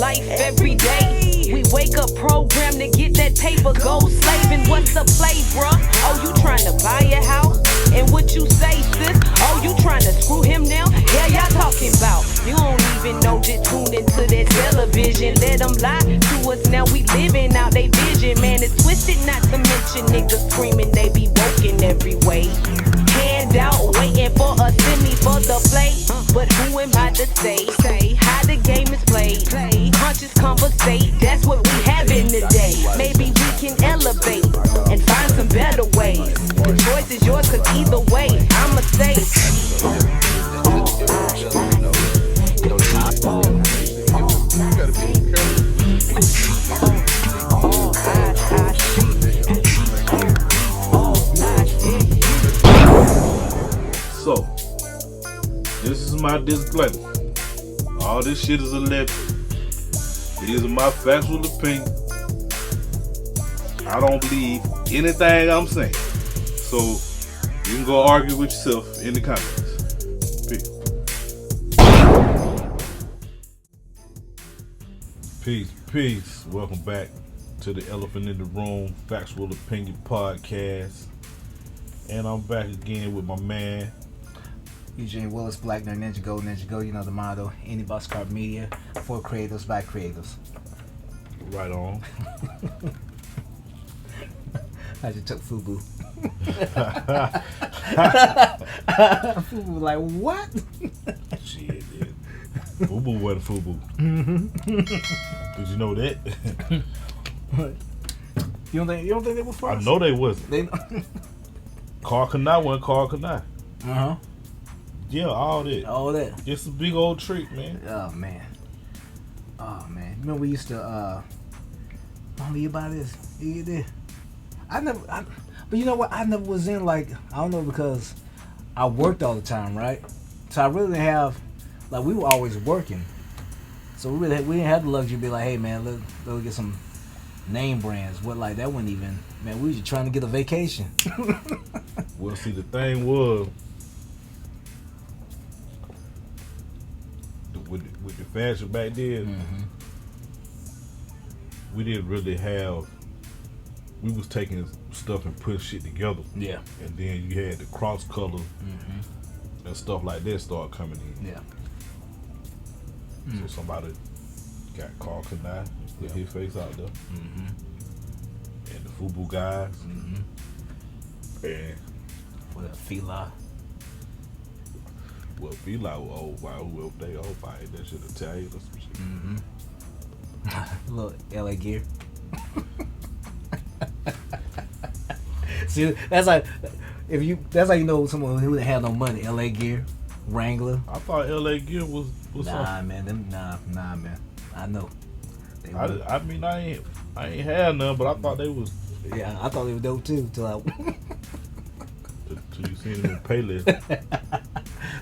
life every day. We wake up programmed to get that paper, go slaving. What's the play, bruh? Oh, you trying to buy a house? And what you say, sis? Oh, you trying to screw him now? Yeah, y'all talking about. You don't even know, just tune into that television. Let them lie to us, now we living out they vision. Man, it's twisted not to mention niggas screaming they be woken every way. Hand out, waiting for a semi for the play. But who am I to say how the game is played? Conscious conversate, that's what we having today. Maybe we can elevate and find some better ways. The choice is yours, cause either way, I'ma say. So, this is my disclaimer. All this shit is alleged. These are my factual opinions. I don't believe anything I'm saying. So, you can go argue with yourself in the comments. Peace. Peace. Welcome back to the Elephant in the Room Factual Opinion Podcast. And I'm back again with my man Eugene, Willis, BlackNerdNinja, Ninja Go. You know the motto, any boxcar media, for creators, by creators. Right on. I just took FUBU. FUBU like, what? Shit, dude. FUBU wasn't FUBU. Did you know that? You don't think they were for us? I know they wasn't. Carl Kanai wasn't Carl Kanai. Uh-huh. Yeah, all that. It's a big old trick, man. Oh man. Remember we used to Mama, you buy this? You get this? But you know what? I never was in, like, I don't know, because I worked all the time, right? So I really didn't have, like, we were always working. So we didn't have the luxury to be like, hey man, let's get some name brands. What, like, that wasn't even, man, we were just trying to get a vacation. Well, see, the thing was, with the fashion back then, we didn't really have, we was taking stuff and putting shit together. Yeah. And then you had the cross color and stuff like that start coming in. Yeah. So somebody got Carl Kanai, put his face out there. And the FUBU guys. And what a Fila. Well, Fila was old by whoever they old by. That shit Italian or some shit. Little LA gear. See, that's like that's how you know someone who didn't have no money. LA gear, Wrangler. I thought LA gear was nah, something. man. Nah, man. I know. I mean, I ain't had none, but I thought they was. Yeah, I thought they were dope too till you seen them in Payless.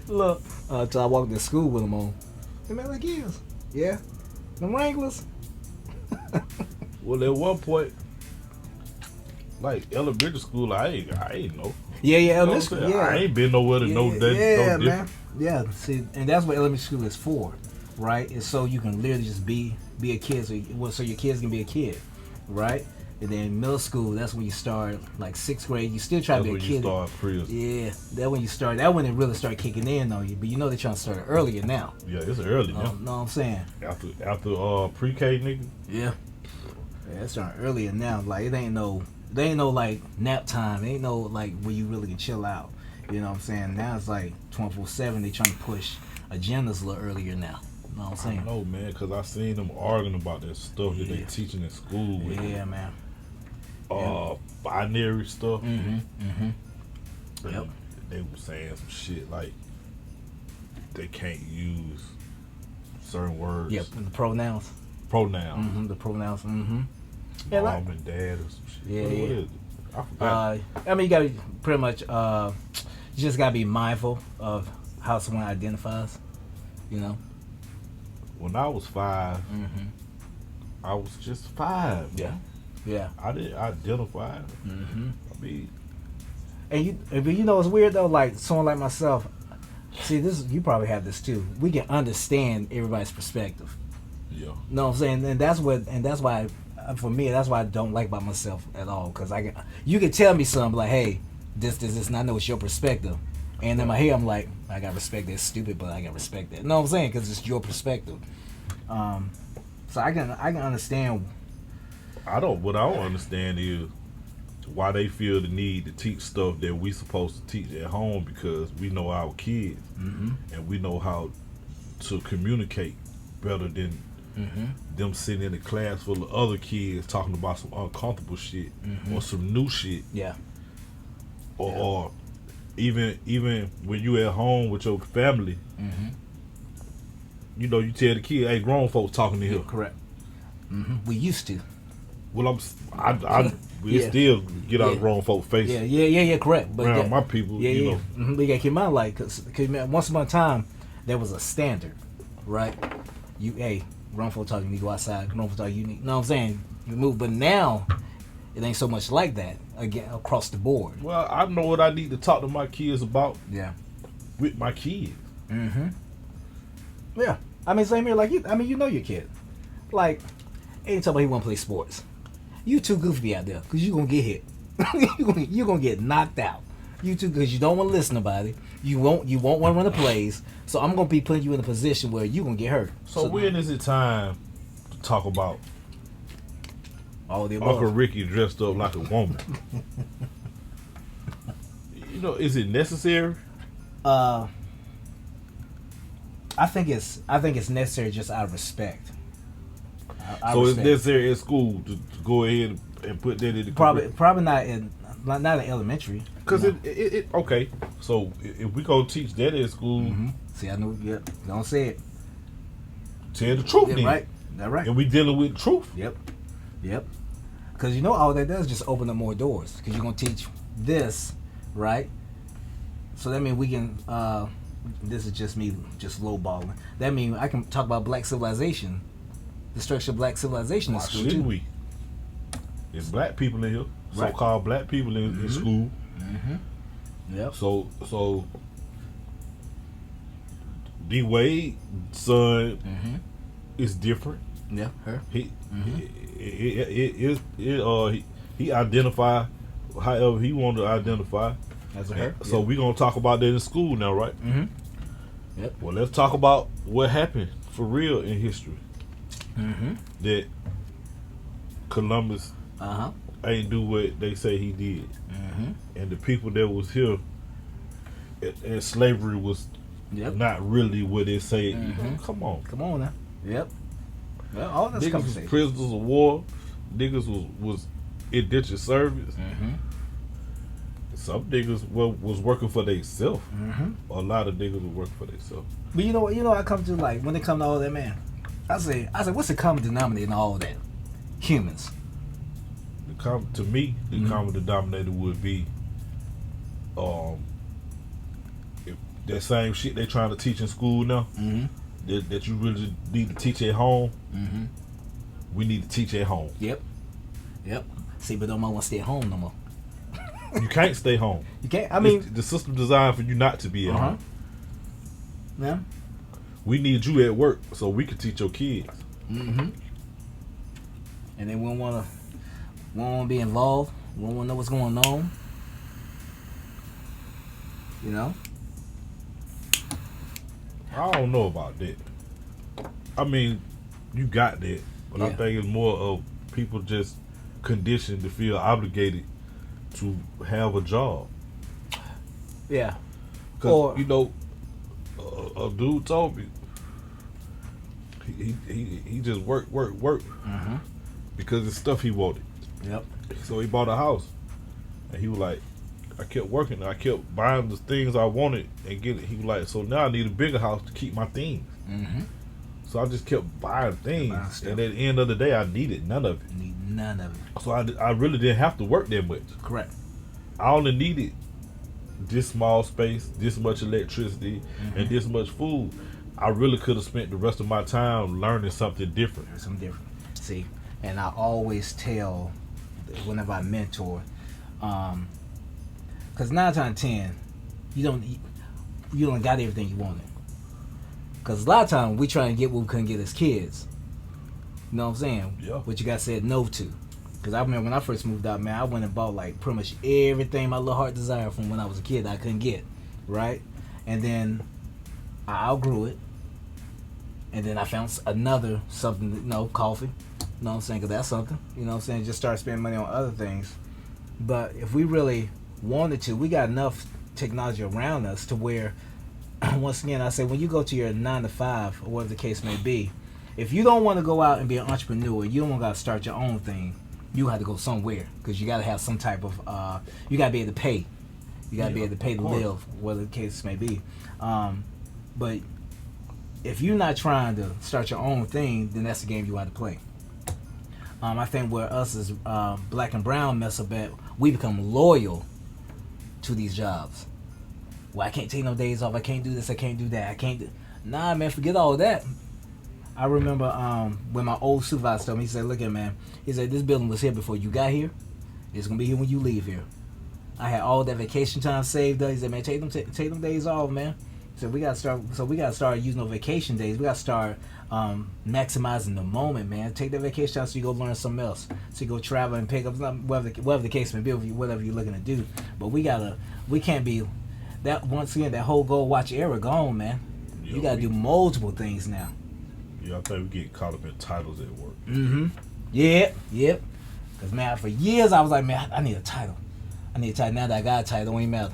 Look, till I walked to school with them on. Them LA gears. Yeah. Them Wranglers. Well, at one point, like elementary school, I ain't know. Yeah, elementary school. Yeah, I ain't been nowhere to know that. Yeah, no man. Yeah, see, and that's what elementary school is for, right? It's so you can literally just be a kid, so your kids can be a kid, right? And then middle school, that's when you start, like 6th grade. You still try to be a kid. You start prison. Yeah, that when you start. That when it really start kicking in on you. But you know they're trying to start it earlier now. Yeah, it's early now. Know what I'm saying? After pre-K, nigga. Yeah, it's starting earlier now. Like it ain't no like nap time. It ain't no like where you really can chill out. You know what I'm saying? Now it's like 24/7. They trying to push agendas a little earlier now. You know what I'm saying? I know, man, because I seen them arguing about that stuff that they teaching in school. With yeah, man. Binary stuff. Yep. They were saying some shit like they can't use certain words. Yep, the pronouns. The pronouns. Yeah, Mom and dad or some shit. Yeah, what is it? I forgot. I mean, you gotta pretty much, you just gotta be mindful of how someone identifies, you know? When I was 5, I was just 5. Yeah. I didn't identify. I mean, and you know what's weird though? Like someone like myself, see this, you probably have this too. We can understand everybody's perspective. Yeah. You know what I'm saying? And that's why, for me, that's why I don't like about myself at all. Because you can tell me something like, hey, this, and I know it's your perspective. And in my head, I'm like, I got respect that. It's stupid, but I got respect that. You know what I'm saying? Because it's your perspective. So I can understand. What I don't understand is why they feel the need to teach stuff that we supposed to teach at home, because we know our kids and we know how to communicate better than them sitting in a class full of other kids talking about some uncomfortable shit or some new shit. Yeah. Or even when you at home with your family, you know, you tell the kid, hey, grown folks talking to him. Correct. We used to. Well, we still get out of grown folks' face. Yeah, correct. But around my people, you know. But you gotta keep in mind, like, cause once upon a time, there was a standard, right? Grown folk talking, you need to go outside. Grown folk talking, you know what I'm saying? You move, but now it ain't so much like that again across the board. Well, I know what I need to talk to my kids about. Yeah. With my kids. Yeah. I mean, same here. Like, you know your kid. Like, anytime he want to play sports, you too goofy out there because you gonna get hit. you gonna get knocked out. You too, because you don't want to listen to nobody. You won't want to run the plays. So I'm gonna be putting you in a position where you gonna get hurt. So when is it time to talk about all the above? Uncle Ricky dressed up like a woman? You know, is it necessary? I think it's necessary just out of respect. So it's necessary at school to go ahead and put that in the probably not in elementary. Because it okay. So if we go teach that at school, see, I know. Yeah, don't say it. Tell the truth, then. Right. That's right. And we dealing with truth. Yep. Because you know all that does is just open up more doors. Because you're gonna teach this, right? So that means we can. This is just me, just lowballing. That means I can talk about black civilization, the structure of black civilization in school shouldn't too. we? There's black people in here, Right. so-called black people in school. Yep. So D Wade son is different. Yeah. Her. He identify however he wanted to identify. As a her. So we gonna talk about that in school now, right? Yep. Well, let's talk about what happened for real in history. That Columbus ain't do what they say he did, and the people that was here and slavery was not really what they say. Come on now. Yep. Well, all that's niggas was conversation. prisoners of war. Niggas was indentured service. Some niggas was working for themselves. A lot of niggas was working for themselves. But you know what? I come to, like, when it come to all that, man. I say, what's the common denominator in all that? Humans. To me, the common denominator would be, if that same shit they trying to teach in school now, that you really need to teach at home. We need to teach at home. Yep. See, but don't want to stay at home no more. You can't stay home. You can't. I mean, the system designed for you not to be at home. Yeah. We need you at work so we can teach your kids. And then we don't want to be involved. We don't want to know what's going on. You know. I don't know about that. I mean, you got that, but I think it's more of people just conditioned to feel obligated to have a job. Yeah. Because, you know, a dude told me he just worked because it's stuff he wanted. Yep. So he bought a house, and he was like, I kept working, I kept buying the things I wanted and get it. He was like, so now I need a bigger house to keep my things. So I just kept buying things, and at the end of the day, I needed none of it. So I really didn't have to work that much. Correct. I only needed this small space, this much electricity, and this much food. I really could have spent the rest of my time learning something different. See, and I always tell, whenever I mentor, because 9 times out of 10, you don't got everything you wanted. Because a lot of times we try and get what we couldn't get as kids. You know what I'm saying? Yeah. What you got said no to. Because I remember when I first moved out, man, I went and bought like pretty much everything my little heart desired from when I was a kid that I couldn't get, right? And then I outgrew it. And then I found another something, coffee. You know what I'm saying? Because that's something. You know what I'm saying? Just start spending money on other things. But if we really wanted to, we got enough technology around us to where, once again, I say when you go to your 9 to 5 or whatever the case may be, if you don't want to go out and be an entrepreneur, you don't got to start your own thing. You have to go somewhere because you got to have some type of. You got to be able to pay. You got to be able to pay to live, whatever the case may be. But if you're not trying to start your own thing, then that's the game you want to play. I think where us as black and brown mess up at, we become loyal to these jobs. Well, I can't take no days off. I can't do this. I can't do that. I can't do... Nah, man, forget all of that. I remember when my old supervisor told me, he said, look at man, he said, this building was here before you got here. It's going to be here when you leave here. I had all that vacation time saved up. He said, man, take them days off, man. So we got to start using those vacation days. We got to start maximizing the moment, man. Take that vacation time so you go learn something else. So you go travel and pick up whatever the case may be, whatever you're looking to do. But we can't be that. Once again, that whole goal watch era gone, man. Yeah, you got to do multiple things now. Yeah, I think we get caught up in titles at work. Mm-hmm. Yep. Because, man, for years I was like, man, I need a title. Now that I got a title, it don't even matter.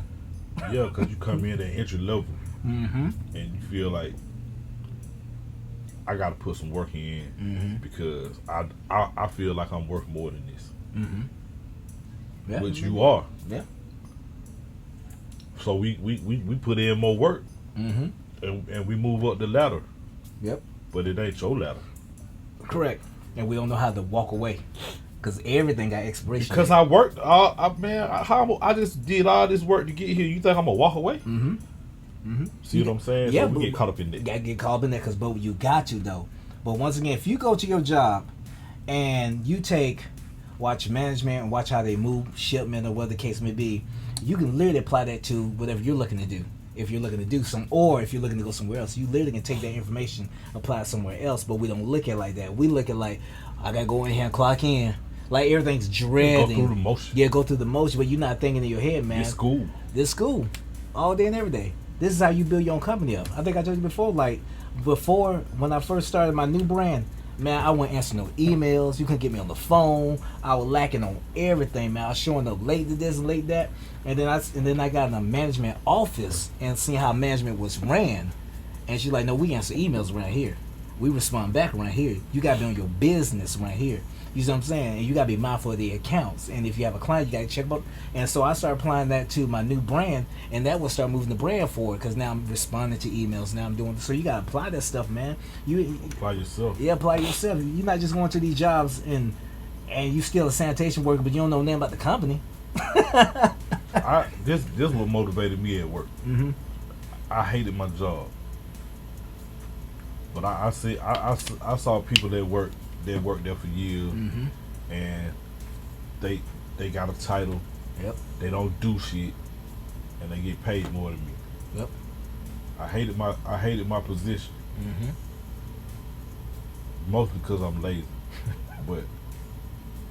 Yeah, because you come in at entry level. Mm-hmm. And you feel like I got to put some work in because I feel like I'm worth more than this. Mm-hmm. Yeah. Which you are. Yeah. So we put in more work. Mm-hmm. And we move up the ladder. Yep. But it ain't your ladder. Correct. And we don't know how to walk away. Because everything got expiration. Because I worked, I just did all this work to get here. You think I'm going to walk away? Mm-hmm. Mm-hmm. See what I'm saying? Yeah, so we get caught up in that. You got to get caught up in that because, you got to, though. But once again, if you go to your job and you watch management and watch how they move shipment or whatever the case may be, you can literally apply that to whatever you're looking to do. If you're looking to do some, or if you're looking to go somewhere else, you literally can take that information, apply it somewhere else. But we don't look at it like that. We look at like, I gotta go in here and clock in. Like everything's dreading. Go through the motion. Yeah, go through the motion, but you're not thinking in your head, man. This school, all day and every day. This is how you build your own company up. I think I told you before. Like before, when I first started my new brand, man, I wouldn't answer no emails. You couldn't get me on the phone. I was lacking on everything, man. I was showing up late to this and late that. And then I got in a management office and seeing how management was ran. And she's like, no, we answer emails around here. We respond back around here. You got to be on your business around here. You see what I'm saying? And you got to be mindful of the accounts. And if you have a client, you got to check about. And so I started applying that to my new brand. And that will start moving the brand forward because now I'm responding to emails. Now I'm doing. So you got to apply that stuff, man. You apply yourself. Yeah, apply yourself. You're not just going to these jobs and you still a sanitation worker, but you don't know nothing about the company. This what motivated me at work. Mm-hmm. I hated my job, but I saw people that worked there for years, and they got a title. Yep. They don't do shit, and they get paid more than me. Yep. I hated my position, Mm-hmm. mostly because I'm lazy, but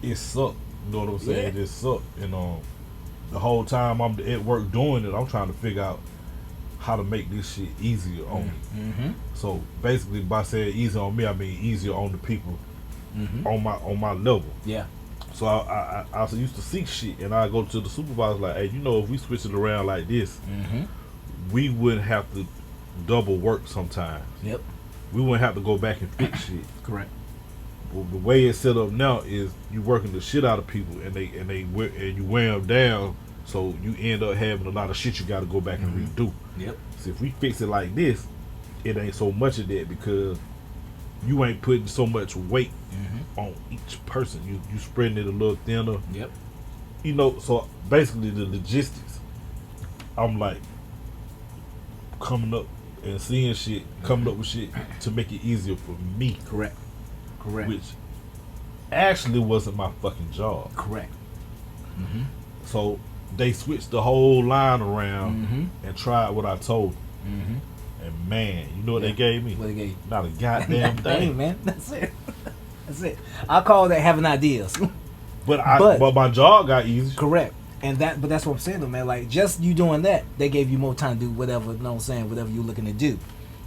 it sucked. You know what I'm saying? Yeah. It sucked, and the whole time I'm at work doing it, I'm trying to figure out how to make this shit easier on me. Mm-hmm. So basically, by saying easier on me, I mean easier on the people on my level. Yeah. So I used to seek shit, and I go to the supervisor like, hey, if we switch it around like this, we wouldn't have to double work sometimes. Yep. We wouldn't have to go back and fix shit. Correct. Well, the way it's set up now is you working the shit out of people, and you wear them down, so you end up having a lot of shit you got to go back and redo. Yep. So if we fix it like this, it ain't so much of that because you ain't putting so much weight on each person. You spreading it a little thinner. Yep. So basically the logistics, I'm like coming up and seeing shit, coming up with shit to make it easier for me. Correct. Which actually wasn't my fucking job. Correct. So they switched the whole line around and tried what I told them. And man, you know what they gave me? What they gave you? Not a goddamn thing. Man. That's it. That's it. I call that having ideas. But my job got easy. Correct. But that's what I'm saying though, man. Like, just you doing that, they gave you more time to do whatever, you know what I'm saying, whatever you're looking to do.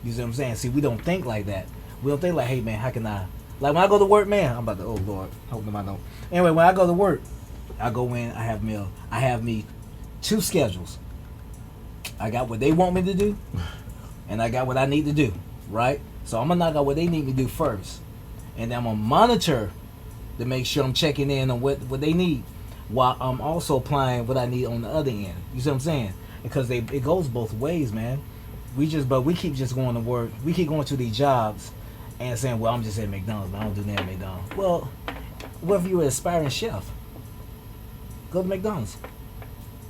You see what I'm saying? See, we don't think like that. We don't think like, hey man, how can I, like when I go to work, man, I'm about to, oh Lord, hope I don't. Anyway, when I go to work, I go in, I have me 2 schedules. I got what they want me to do, and I got what I need to do, right? So I'm gonna knock out what they need me to do first, and then I'm gonna monitor to make sure I'm checking in on what they need, while I'm also applying what I need on the other end. You see what I'm saying? Because it goes both ways, man. We keep just going to work. We keep going to these jobs and saying, well, I'm just at McDonald's, but I don't do that at McDonald's. Well, what if you're an aspiring chef? Go to McDonald's.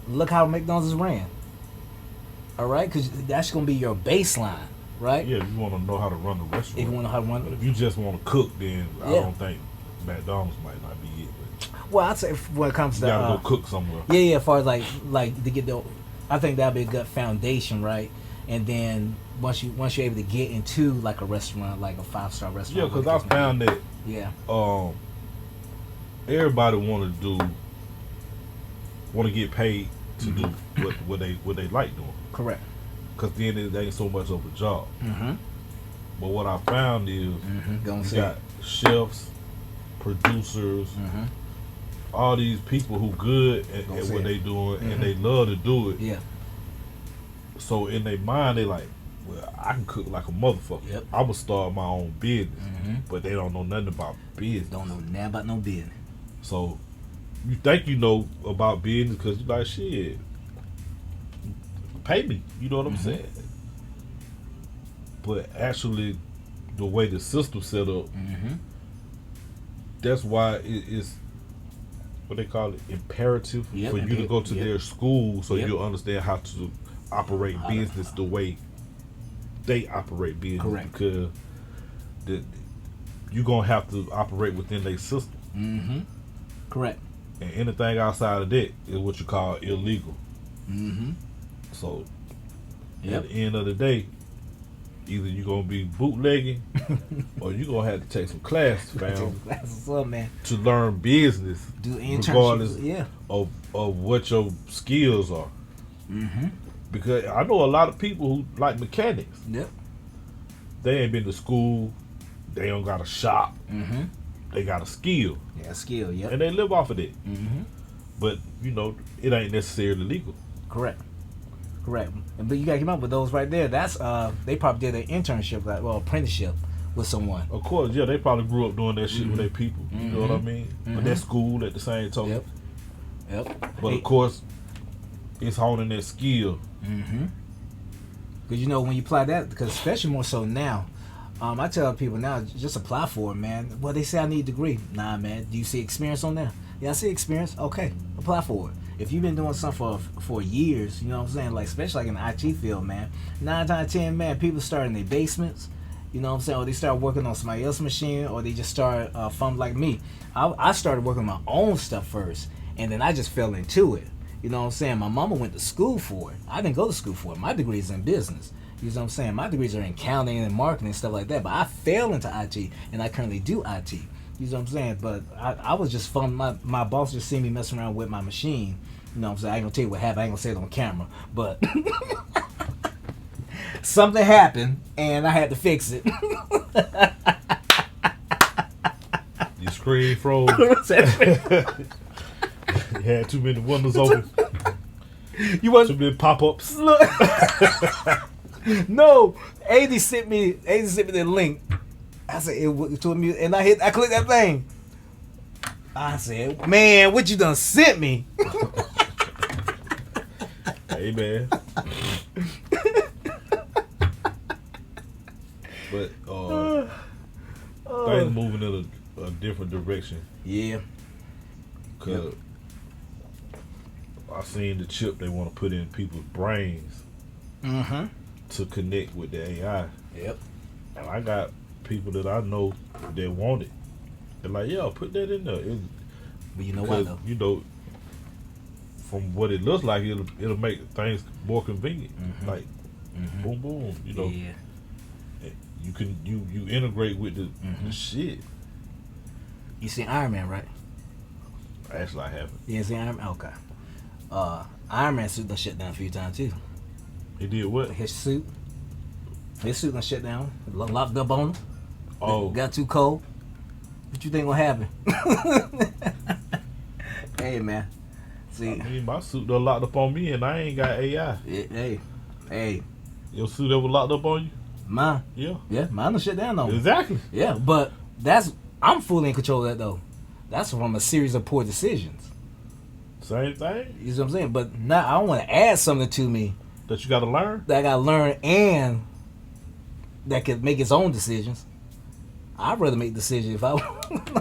Look how McDonald's is ran. All right? Because that's going to be your baseline, right? Yeah, if you want to know how to run the restaurant. If you want to know how to run But if you just want to cook, then I don't think McDonald's might not be it. But well, I'd say when it comes to you got to go cook somewhere. Yeah, as far as like to get the, I think that'd be a good foundation, right? And then once you're able to get into like a restaurant, like a 5-star restaurant. Yeah, because I found that everybody want to get paid to do what they like doing. Correct. Because then it ain't so much of a job. Mm-hmm. But what I found is you got chefs, producers, all these people who good at what they doing and they love to do it. Yeah. So in their mind, they like, well, I can cook like a motherfucker. Yep. I'm gonna start my own business, but they don't know nothing about business. Don't know nothing about no business. So you think you know about business because you like, shit, pay me. You know what I'm saying? But actually, the way the system set up, that's why it's what they call it, imperative for you to go to their school so you'll understand how to operate business the way they operate business. Correct. Because you're gonna have to operate within their system. Correct. And anything outside of that is what you call illegal. So at the end of the day, either you're gonna be bootlegging or you're gonna have to take some classes, fam, man, to learn business, do internships, regardless of what your skills are. Because I know a lot of people who like mechanics. Yep. They ain't been to school. They don't got a shop. They got a skill. Yeah, skill. Yep. And they live off of it. But you know, it ain't necessarily legal. Correct. But you gotta come up with those right there. That's they probably did an internship, apprenticeship with someone. Of course, yeah, they probably grew up doing that shit with their people. You know what I mean? But that's school at the same time. Yep. But of course, it's honing that skill. Because you know when you apply that, because especially more so now, I tell people now just apply for it, man. Well, they say I need a degree. Nah, man. Do you see experience on there? Yeah, I see experience. Okay, apply for it. If you've been doing something for years, you know what I'm saying, like especially like in the IT field, man, 9 times out of 10, man, people start in their basements, you know what I'm saying, or they start working on somebody else's machine, or they just start from like me. I started working on my own stuff first, and then I just fell into it. You know what I'm saying? My mama went to school for it. I didn't go to school for it. My degree is in business. You know what I'm saying? My degrees are in accounting and marketing and stuff like that. But I fell into IT, and I currently do IT. You know what I'm saying? But I was just fun. My boss just seen me messing around with my machine. You know what I'm saying? I ain't gonna tell you what happened. I ain't gonna say it on camera. But something happened, and I had to fix it. Your screen froze. You had too many windows open. You want too many pop-ups. Look. No, AD sent me the link. I said it to a music, and I clicked that thing. I said, man, what you done sent me? Hey man. But things moving in a different direction. Yeah. Cause I seen the chip they want to put in people's brains to connect with the AI. Yep. And I got people that I know that want it. They're like, yeah, put that in there. But you know what though? You know, from what it looks like, it'll make things more convenient. Like, boom, boom. You know, yeah. You can you integrate with the shit. You seen Iron Man, right? Actually, I haven't. You ain't seen Iron Man? Okay. Iron Man suit done shut down a few times too. He did what? His suit done shut down. Locked up on him. Oh. Got too cold. What you think gonna happen? Hey, man. See, I mean, my suit done locked up on me, and I ain't got AI. Hey. Your suit ever locked up on you? Mine. Yeah. Yeah, mine done shut down on me. Exactly. Yeah, but I'm fully in control of that though. That's from a series of poor decisions. Same thing. You see what I'm saying? But now I want to add something to me That you got to learn. that I got to learn and that could make its own decisions. I'd rather make decisions if I.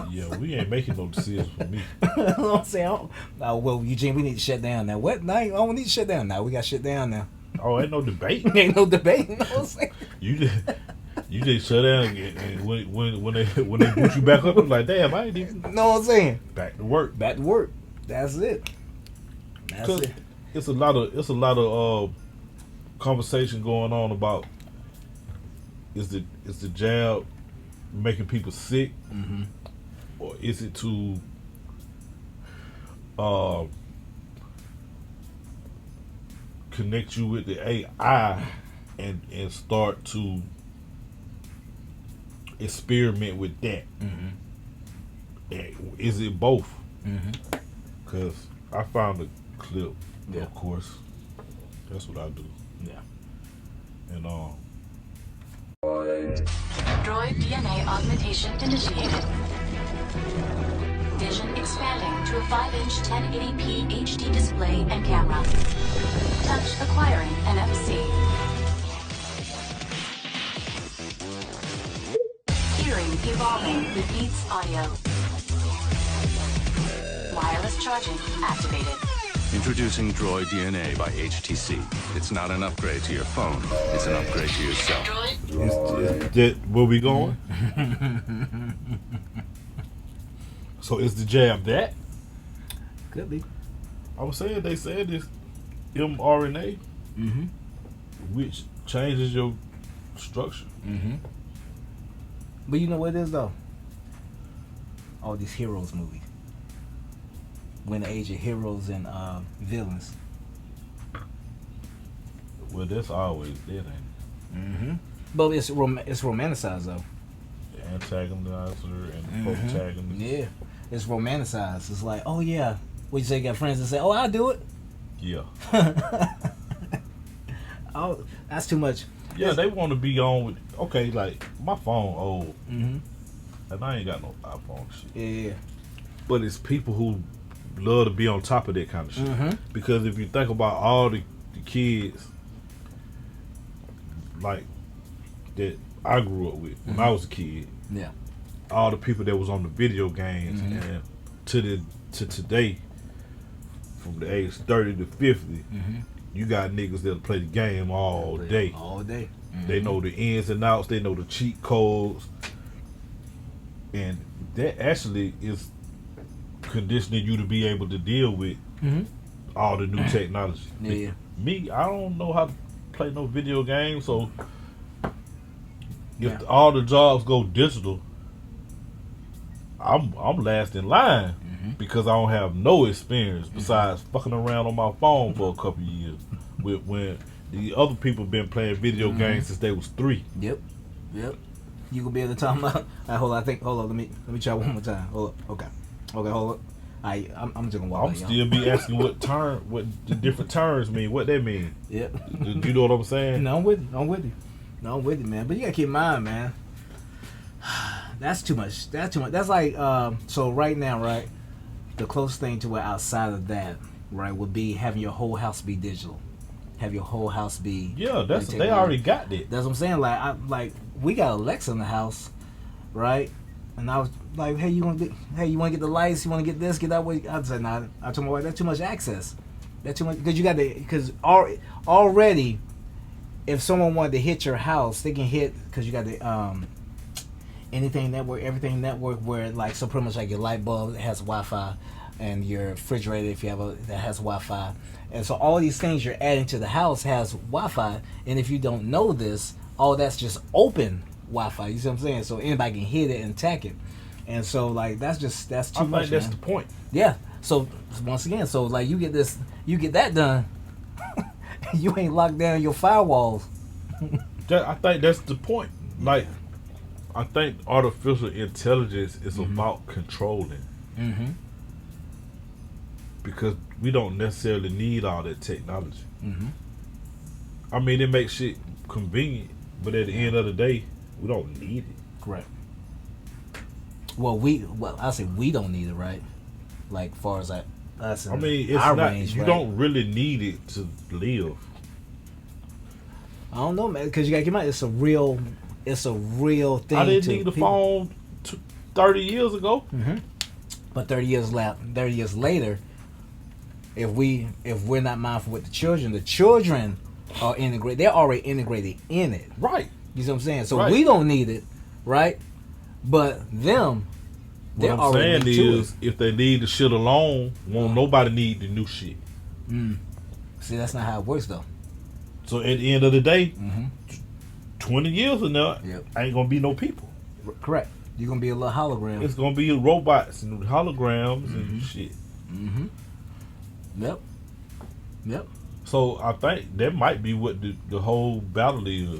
Yeah, we ain't making no decisions for me. You know what I'm saying? Well, Eugene, we need to shut down now. What? Now, I don't need to shut down now. We got to shut down now. Oh, ain't no debate. Ain't no debate. You know what I'm saying? You just shut down and when they boot you back up, I'm like, damn, I ain't even. You know what I'm saying? Back to work. Back to work. That's it. That's it. It's a lot of conversation going on about is the jab making people sick, Mm-hmm. or is it to connect you with the AI and start to experiment with that? Mm-hmm. And is it both? Mm-hmm. Because I found a clip, Yeah. of course. That's what I do. Yeah. And Droid DNA augmentation initiated. Vision expanding to a 5-inch 1080p HD display and camera. Touch acquiring NFC. Hearing evolving with Beats audio. Wireless charging activated. Introducing Droid DNA by HTC. It's not an upgrade to your phone, it's an upgrade to yourself. is that where we going? So is the jab that? Could be. I was saying they said this mRNA, Mm-hmm. which changes your structure. Mm-hmm. But you know what it is though? All these heroes movies. When the age of heroes and villains. Well, that's always that, ain't it? Mm-hmm. But it's romanticized though. The antagonizer and the protagonist. Yeah, it's romanticized. It's like, oh yeah, what you say? You got friends that say, oh, I'll do it. Yeah. Oh, that's too much. Yeah, they want to be on with, okay, like, my phone old, Mm-hmm. and I ain't got no iPhone shit. Yeah. But it's people who love to be on top of that kind of shit. Mm-hmm. Because if you think about all the kids, like, that I grew up with when I was a kid, Yeah. all the people that was on the video games, and to today, from the age 30 to 50, you got niggas that'll play the game all day. All day. They know the ins and outs. They know the cheat codes. And that actually is conditioning you to be able to deal with all the new technology. Yeah. Me, I don't know how to play no video games, so if Yeah. all the jobs go digital, I'm last in line because I don't have no experience besides fucking around on my phone for a couple of years. When the other people been playing video games since they was 3. Yep. You gonna be able to talk about? Hold on. Let me try one more time. Hold up. Okay. Hold up. I'm just gonna walk. I'm still be asking what the different terms mean, what they mean. Yep. You know what I'm saying? No, I'm with you. No, I'm with you, man. But you gotta keep in mind, man. That's too much. That's like so right now, right? The closest thing to it outside of that, right, would be having your whole house be digital. Have your whole house be Yeah, like, they technology. already got that. That's what I'm saying. Like we got Alexa in the house, right? And I was like, hey, you want to get the lights? You want to get this? Get that way? I said, nah. I told my wife, that's too much access. That's too much because already, if someone wanted to hit your house, they can hit because you got the anything network, everything network, where like so pretty much like your light bulb has Wi-Fi, and your refrigerator if you have that has Wi-Fi, and so all these things you're adding to the house has Wi-Fi, and if you don't know this, all that's just open Wi-Fi. You see what I'm saying? So anybody can hit it and attack it, And so like that's too I much. think that's man. the point. Yeah. So once again, so like you get that done. You ain't locked down your firewalls. I think that's the point. Like, I think artificial intelligence is about controlling. Mm-hmm. Because we don't necessarily need all that technology. Mm-hmm. I mean, it makes shit convenient, but at the end of the day, we don't need it. Correct. Well, I say we don't need it, right? Like, far as us. I mean, it's our not. range, You right? don't really need it to live. I don't know, man, because you got to keep in mind it's a real thing. I didn't to need the people. phone 30 years ago. Mm-hmm. But 30 years later, if we're not mindful with the children are integrated. They're already integrated in it. Right. You see what I'm saying? So Right. we don't need it, right? But them, they're What I'm already saying to is, if they leave the shit alone, won't nobody need the new shit. it. See, that's not how it works, though. So at the end of the day, Mm-hmm. 20 years from now, Yep. ain't gonna be no people. Correct. You're gonna be a little hologram. It's gonna be robots and holograms and shit. Mm-hmm. Yep. Yep. So I think that might be what the whole battle is.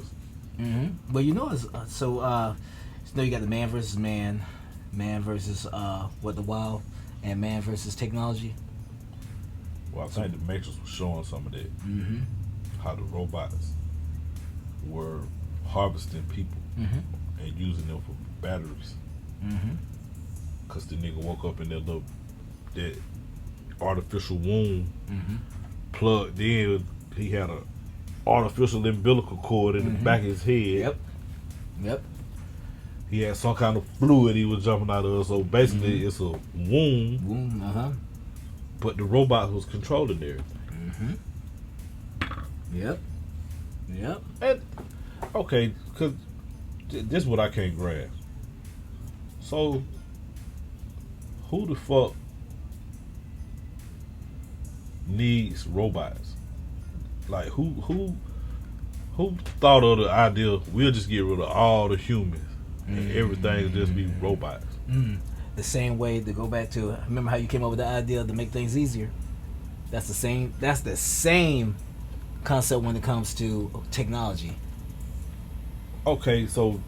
Mm-hmm. But you know, you got the man versus man versus the wild, and man versus technology. Well, I think the Matrix was showing some of that. Mm-hmm. How the robots were harvesting people Mm-hmm. and using them for batteries. Mm-hmm. Cause the nigga woke up in that artificial womb, Mm-hmm. plugged in. He had a artificial umbilical cord in the back of his head. Yep. Yep. He had some kind of fluid he was jumping out of. So basically, it's a womb, Boom. Uh-huh. but the robot was controlling there. Mm-hmm. Yep. Yep. And okay, cause this is what I can't grasp. So, who the fuck needs robots? Like who thought of the idea we'll just get rid of all the humans and everything will just be robots? The same way to go back to, remember how you came up with the idea to make things easier? That's the same concept when it comes to technology. Okay, so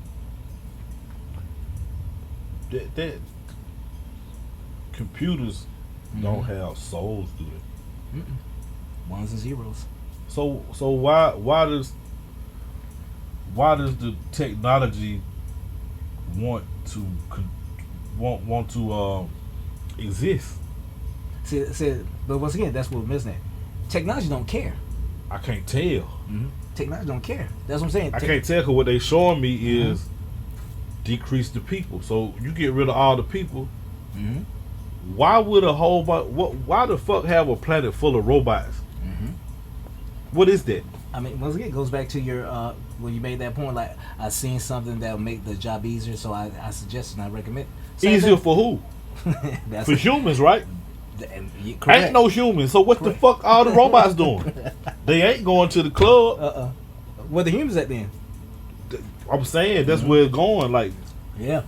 that computers don't have souls, do they? Ones and zeros. So why does the technology want to exist? See, but once again, that's what we're missing. Technology don't care. I can't tell. Technology don't care. That's what I'm saying. I can't tell because what they showing me is decrease the people. So you get rid of all the people. Why would a whole bunch? Why the fuck have a planet full of robots? What is that? I mean, once again, it goes back to your when you made that point. Like, I seen something that will make the job easier, so I suggest and I recommend. Same Easier thing. for who? That's For humans, right? Correct. Ain't no humans. So what the fuck all the robots doing? They ain't going to the club. Where the humans at then? I'm saying that's where it's going. Like, Yeah.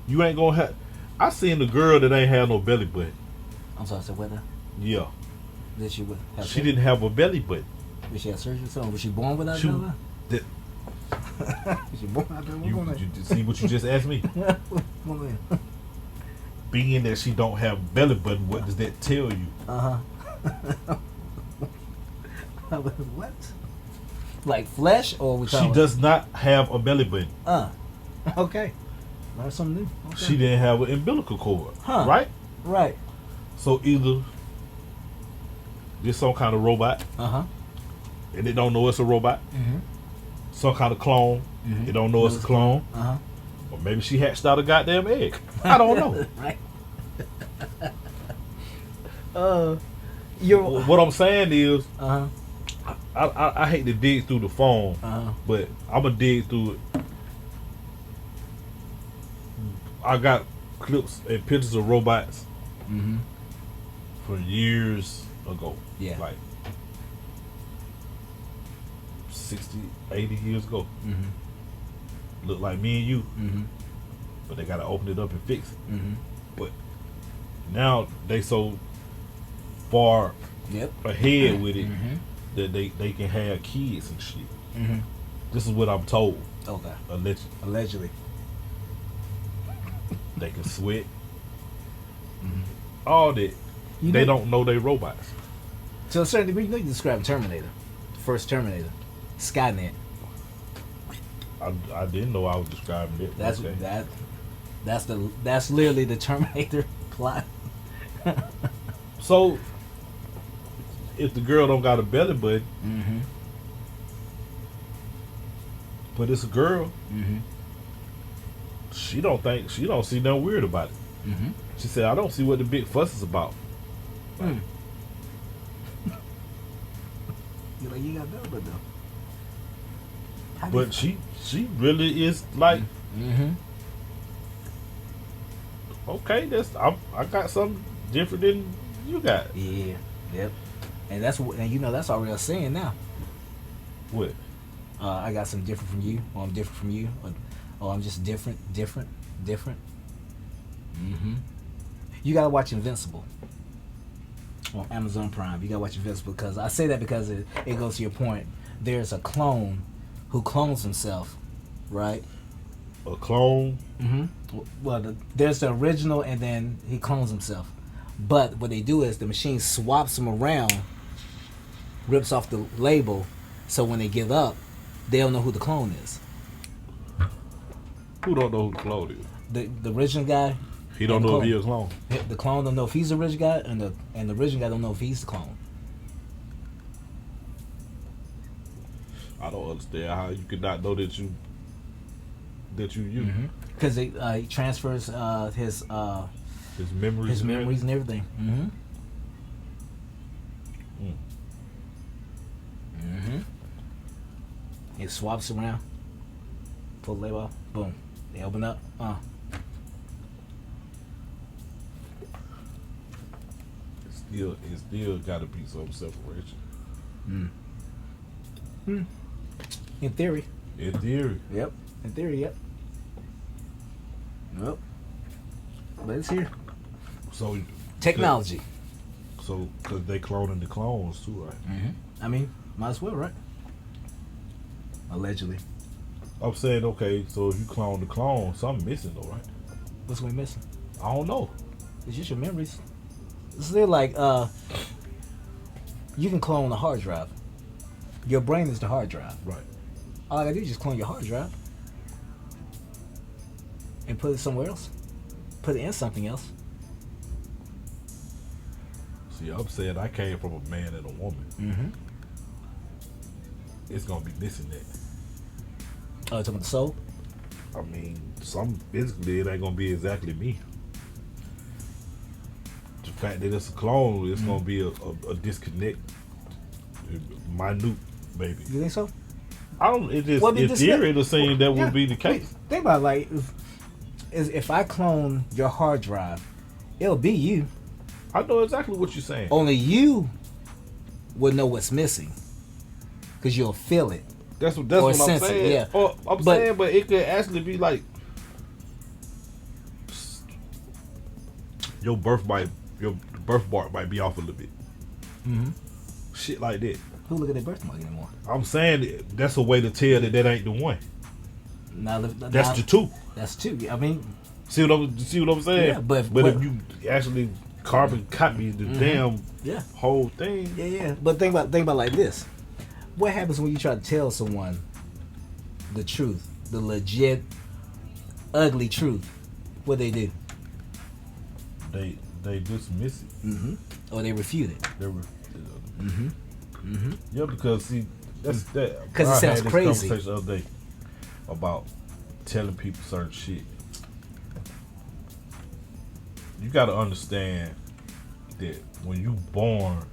you ain't gonna have. I seen the girl that ain't have no belly button. I'm sorry. So whether Yeah, that she would have she didn't have a belly button. Did she have surgery or something? Was she born without She, belly? that, Was she born without belly? you see what you just asked me? Being that she don't have belly button, what does that tell you? What? Like flesh, or we She talking? does not have a belly button. Okay. Learn something new. Okay. She didn't have an umbilical cord. Huh. Right? Right. So either there's some kind of robot and they don't know it's a robot. Some kind of clone. They don't know it's a clone. Or maybe she hatched out a goddamn egg. I don't know. Right. What I'm saying is, Uh-huh. I hate to dig through the phone, but I'm gonna dig through it. I got clips and pictures of robots from years ago. Yeah. Like 60, 80 years ago. Look like me and you. but they gotta open it up and fix it. Mm-hmm. But now they so far Yep. ahead with it Mm-hmm. that they can have kids and shit. Mm-hmm. This is what I'm told. Okay. Allegedly. They can sweat. Mm-hmm. All that. You They know- don't know they robots. To a certain degree, you know, you describe Terminator, the first Terminator, Skynet. I didn't know I was describing it. That's Okay. that's literally the Terminator plot. So if the girl don't got a belly button, Mm-hmm. but it's a girl, Mm-hmm. she don't see nothing weird about it. Mm-hmm. She said, I don't see what the big fuss is about. Mm. You're like, you got belly button though. But she really is like, Mm-hmm. okay, I got something different than you got. Yeah. Yep. And that's already a saying now. What? I got something different from you, or I'm different from you, or I'm just different. Mm-hmm. You gotta watch Invincible on Amazon Prime. You gotta watch Invincible because I say that because it goes to your point. There's a clone who clones himself, right? A clone? Mm-hmm. Well, there's the original, and then he clones himself. But what they do is the machine swaps him around, rips off the label, so when they give up, they don't know who the clone is. Who don't know who the clone is? The original guy. He don't and the know if clone. he a clone. The clone don't know if he's the original guy, and the original guy don't know if he's the clone. I don't understand how you could not know that you you. Because he transfers his His memories. and everything. Mm-hmm. Mm. Mm-hmm. It swaps around. Pull the label off. Boom. They open up. It still got to be some separation. In theory. In theory. Yep. In theory, yep. Nope. But it's here. So Technology. So because they cloning the clones too, right? Mm-hmm. I mean, might as well, right? Allegedly. I'm saying, okay, so if you clone the clone, something missing though, right? What's we missing? I don't know. It's just your memories. It's still like you can clone a hard drive. Your brain is the hard drive. Right. All I gotta do is just clone your hard drive and put it somewhere else. Put it in something else. See, I'm saying I came from a man and a woman. Mm-hmm. It's gonna be missing that. Oh, talking about the soul? I mean, some physically it ain't gonna be exactly me. The fact that it's a clone, it's gonna be a disconnect, minute, maybe. You think so? I don't. It just Well, in theory, it seems that Yeah. would be the case. Think about it, like if I clone your hard drive, it'll be you. I know exactly what you're saying. Only you would know what's missing, because you'll feel it. That's or what I'm sense it, saying. yeah. Or I'm But- saying, but it could actually be like your birthmark might be off a little bit. Mm-hmm. Shit like that. Who look at their birthmark anymore? I'm saying that's a way to tell that ain't the one. That's the two. That's two. I mean, See what I'm saying? Yeah, but if you actually carbon copy the damn yeah. whole thing, Yeah. But think about it like this. What happens when you try to tell someone the truth, the legit, ugly truth? What they do? they dismiss it. Mm-hmm. Or they refute it. They were, Mm-hmm. Mm-hmm. yeah, because see, that's that. 'Cause it I had sounds this crazy. Conversation the other day about telling people certain shit. You got to understand that when you born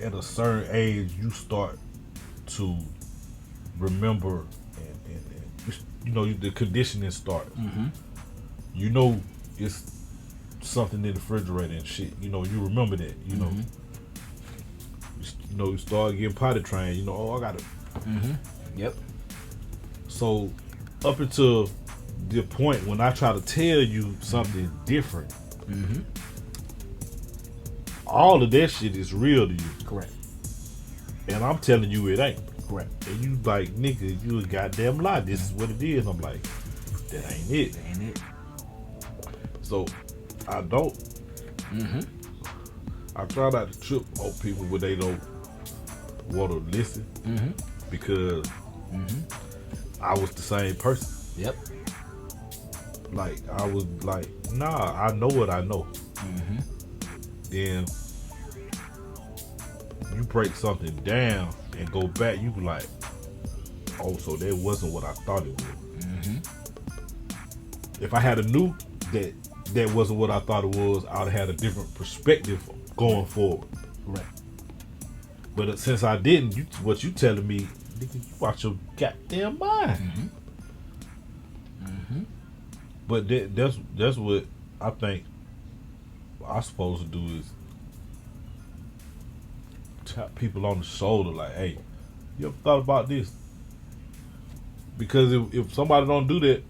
at a certain age, you start to remember, and you know the conditioning starts. Mm-hmm. You know it's something in the refrigerator and shit. You know you remember that. You know. Mm-hmm. You know, you start getting potty trained. You know, oh, I got it. Mm-hmm. Yep. So, up until the point when I try to tell you something different. All of that shit is real to you. Correct. And I'm telling you it ain't. Correct. And you like, nigga, you a goddamn lie. This is what it is. I'm like, that ain't it. That ain't it. So I don't. I try not to trip on people when they don't want to listen, because I was the same person. Yep. Like, I was like, nah, I know what I know. Then you break something down and go back, you be like, oh, so that wasn't what I thought it was. If I had a knew that wasn't what I thought it was, I would have had a different perspective going forward. Right. But since I didn't, what you telling me, nigga, you watch your goddamn mind. But that's what I think I'm supposed to do, is tap people on the shoulder like, hey, you ever thought about this? Because if somebody don't do that,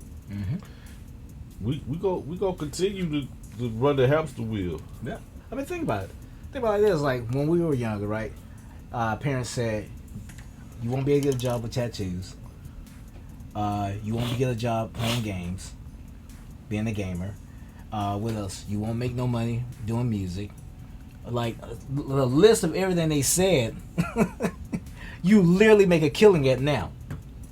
we go continue to run the hamster wheel. Yeah. I mean, think about it. Think about it like this. Like, when we were younger, right? Parents said, you won't be able to get a job with tattoos. You won't be able to get a job playing games, being a gamer. What else? You won't make no money doing music. Like, the list of everything they said, you literally make a killing at now.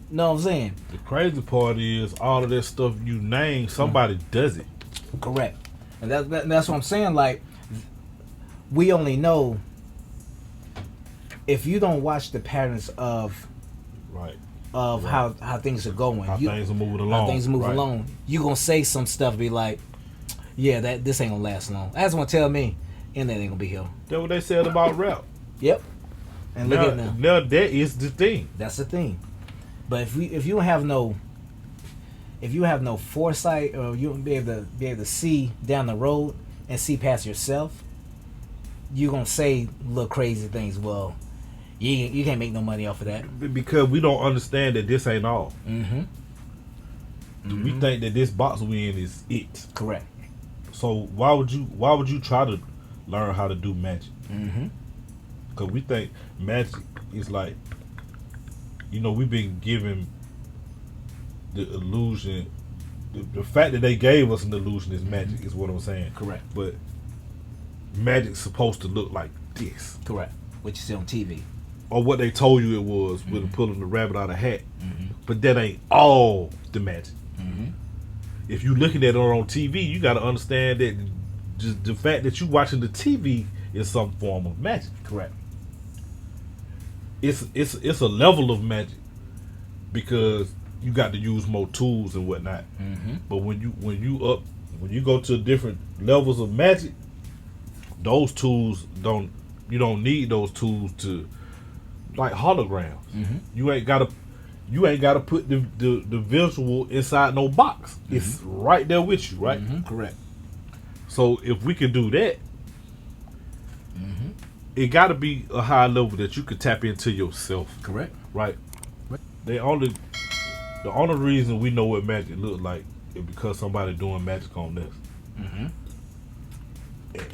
Know what I'm saying? The crazy part is, all of that stuff you name, somebody does it. Correct. And that's what I'm saying. Like, we only know if you don't watch the patterns of how things are going, how things are moving along. You gonna say some stuff, be like, yeah, this ain't gonna last long. That's gonna tell me, and that ain't gonna be here. That's what they said about rap. Yep. And look at now. Now that is the thing. That's the thing. But if you have no foresight, or you won't be able to see down the road and see past yourself, you're gonna say little crazy things. Well, you can't make no money off of that, because we don't understand that this ain't all. We think that this box we in is it. Correct. So why would you try to learn how to do magic? Because we think magic is like, we've been given the illusion. The fact that they gave us an illusion is magic, is what I'm saying. Correct. But magic's supposed to look like this. Correct. What you see on TV. Or what they told you it was, with pulling the rabbit out of the hat. But that ain't all the magic. If you looking at it on TV, you got to understand that just the fact that you watching the TV is some form of magic. Correct. It's a level of magic, because you got to use more tools and whatnot. But when you go to different levels of magic, those tools you don't need those tools to, like holograms. You ain't gotta put the visual inside no box. It's right there with you, right? Correct. So if we can do that, it got to be a high level that you could tap into yourself. Correct. Right. The only reason we know what magic look like is because somebody doing magic on this.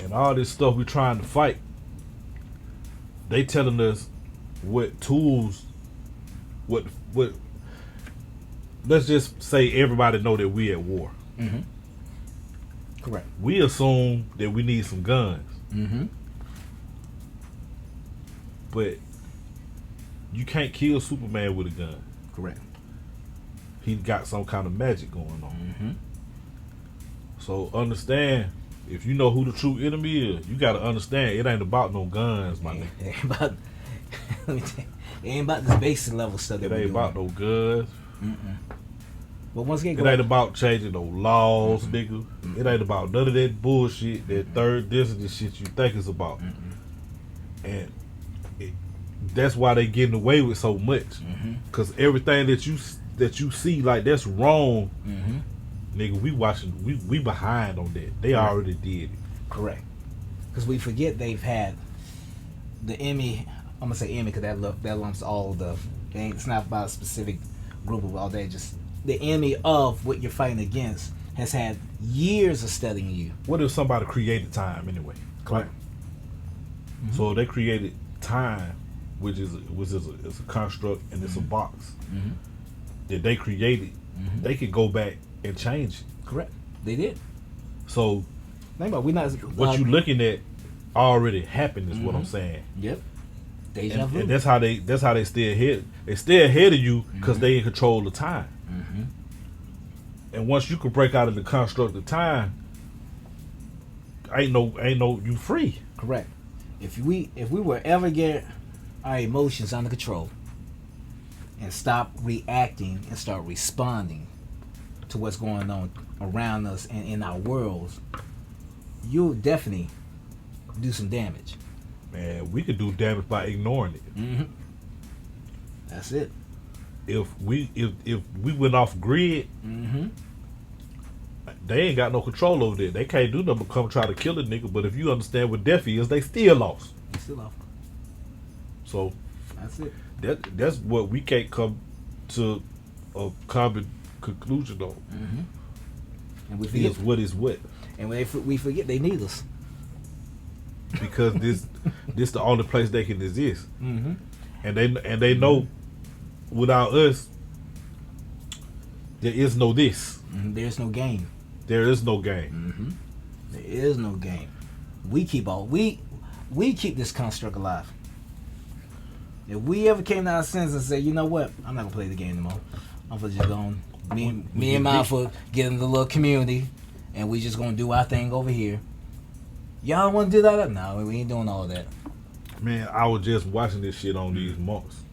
And all this stuff we trying to fight, they telling us what tools, what. Let's just say everybody know that we at war. Correct. We assume that we need some guns. But you can't kill Superman with a gun. Correct. He got some kind of magic going on. So understand, if you know who the true enemy is, you got to understand it ain't about no guns, my nigga. It ain't about this basic level stuff. It ain't about no guns. But once again, it ain't about changing no laws, nigga. It ain't about none of that bullshit, that third density shit you think it's about. And that's why they getting away with so much. Because everything that you see like that's wrong, nigga, we behind on that. They already did it. Correct. Because we forget they've had the Emmy. I'm gonna say Emmy because that lumps all the. It's not about a specific group of all. They just the enemy of what you're fighting against has had years of studying you. What if somebody created time anyway? Correct. Right? So they created time, which is a construct and it's a box that they created. They could go back and change it. Correct. They did. So Think about it, we not what you looking at already happened is what I'm saying. Yep. Deja vu. And that's how they stay ahead. They stay ahead of you because they in control of time. And once you can break out of the construct of time, ain't no you free. Correct. If we were ever get our emotions under control and stop reacting and start responding to what's going on around us and in our worlds, you'll definitely do some damage. Man, we could do damage by ignoring it. That's it. If we went off grid, they ain't got no control over that. They can't do nothing but come try to kill a nigga. But if you understand what death is, they still lost. It's still off. So That's it. that's what we can't come to a common conclusion on. And we forget. Is what is what. And we forget they need us. Because this the only place they can exist. And they know without us there is no this. There's no game. There is no game. There is no game. We keep this construct alive. If we ever came to our senses and said, you know what, I'm not gonna play the game anymore. I'm gonna just go on. Me and my foot get in the little community, and we just gonna do our thing over here. Y'all want to do that? No, we ain't doing all that. Man, I was just watching this shit on these monks.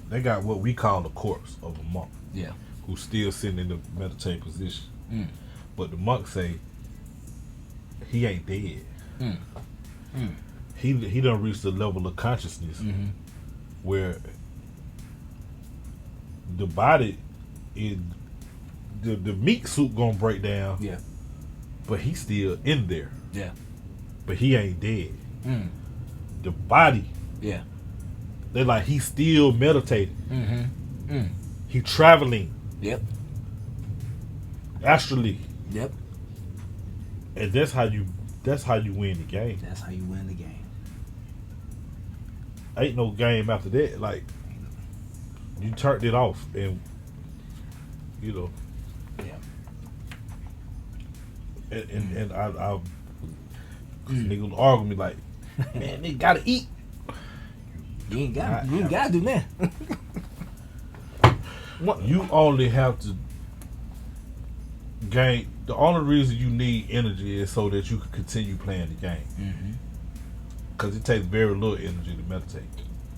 They got what we call the corpse of a monk. Yeah. Who's still sitting in the meditative position. But the monk say he ain't dead. He done reached the level of consciousness where the body is the meat suit gonna break down. Yeah. But he's still in there. Yeah. But he ain't dead. The body. Yeah. They like he's still meditating. He traveling. Yep. Astrally. Yep. And that's how you win the game. That's how you win the game. Ain't no game after that. Like you turned it off and you know. Yeah. And I niggas was arguing me like, man, they gotta eat. You ain't gotta do that. You only have to gain. The only reason you need energy is so that you can continue playing the game. Because it takes very little energy to meditate.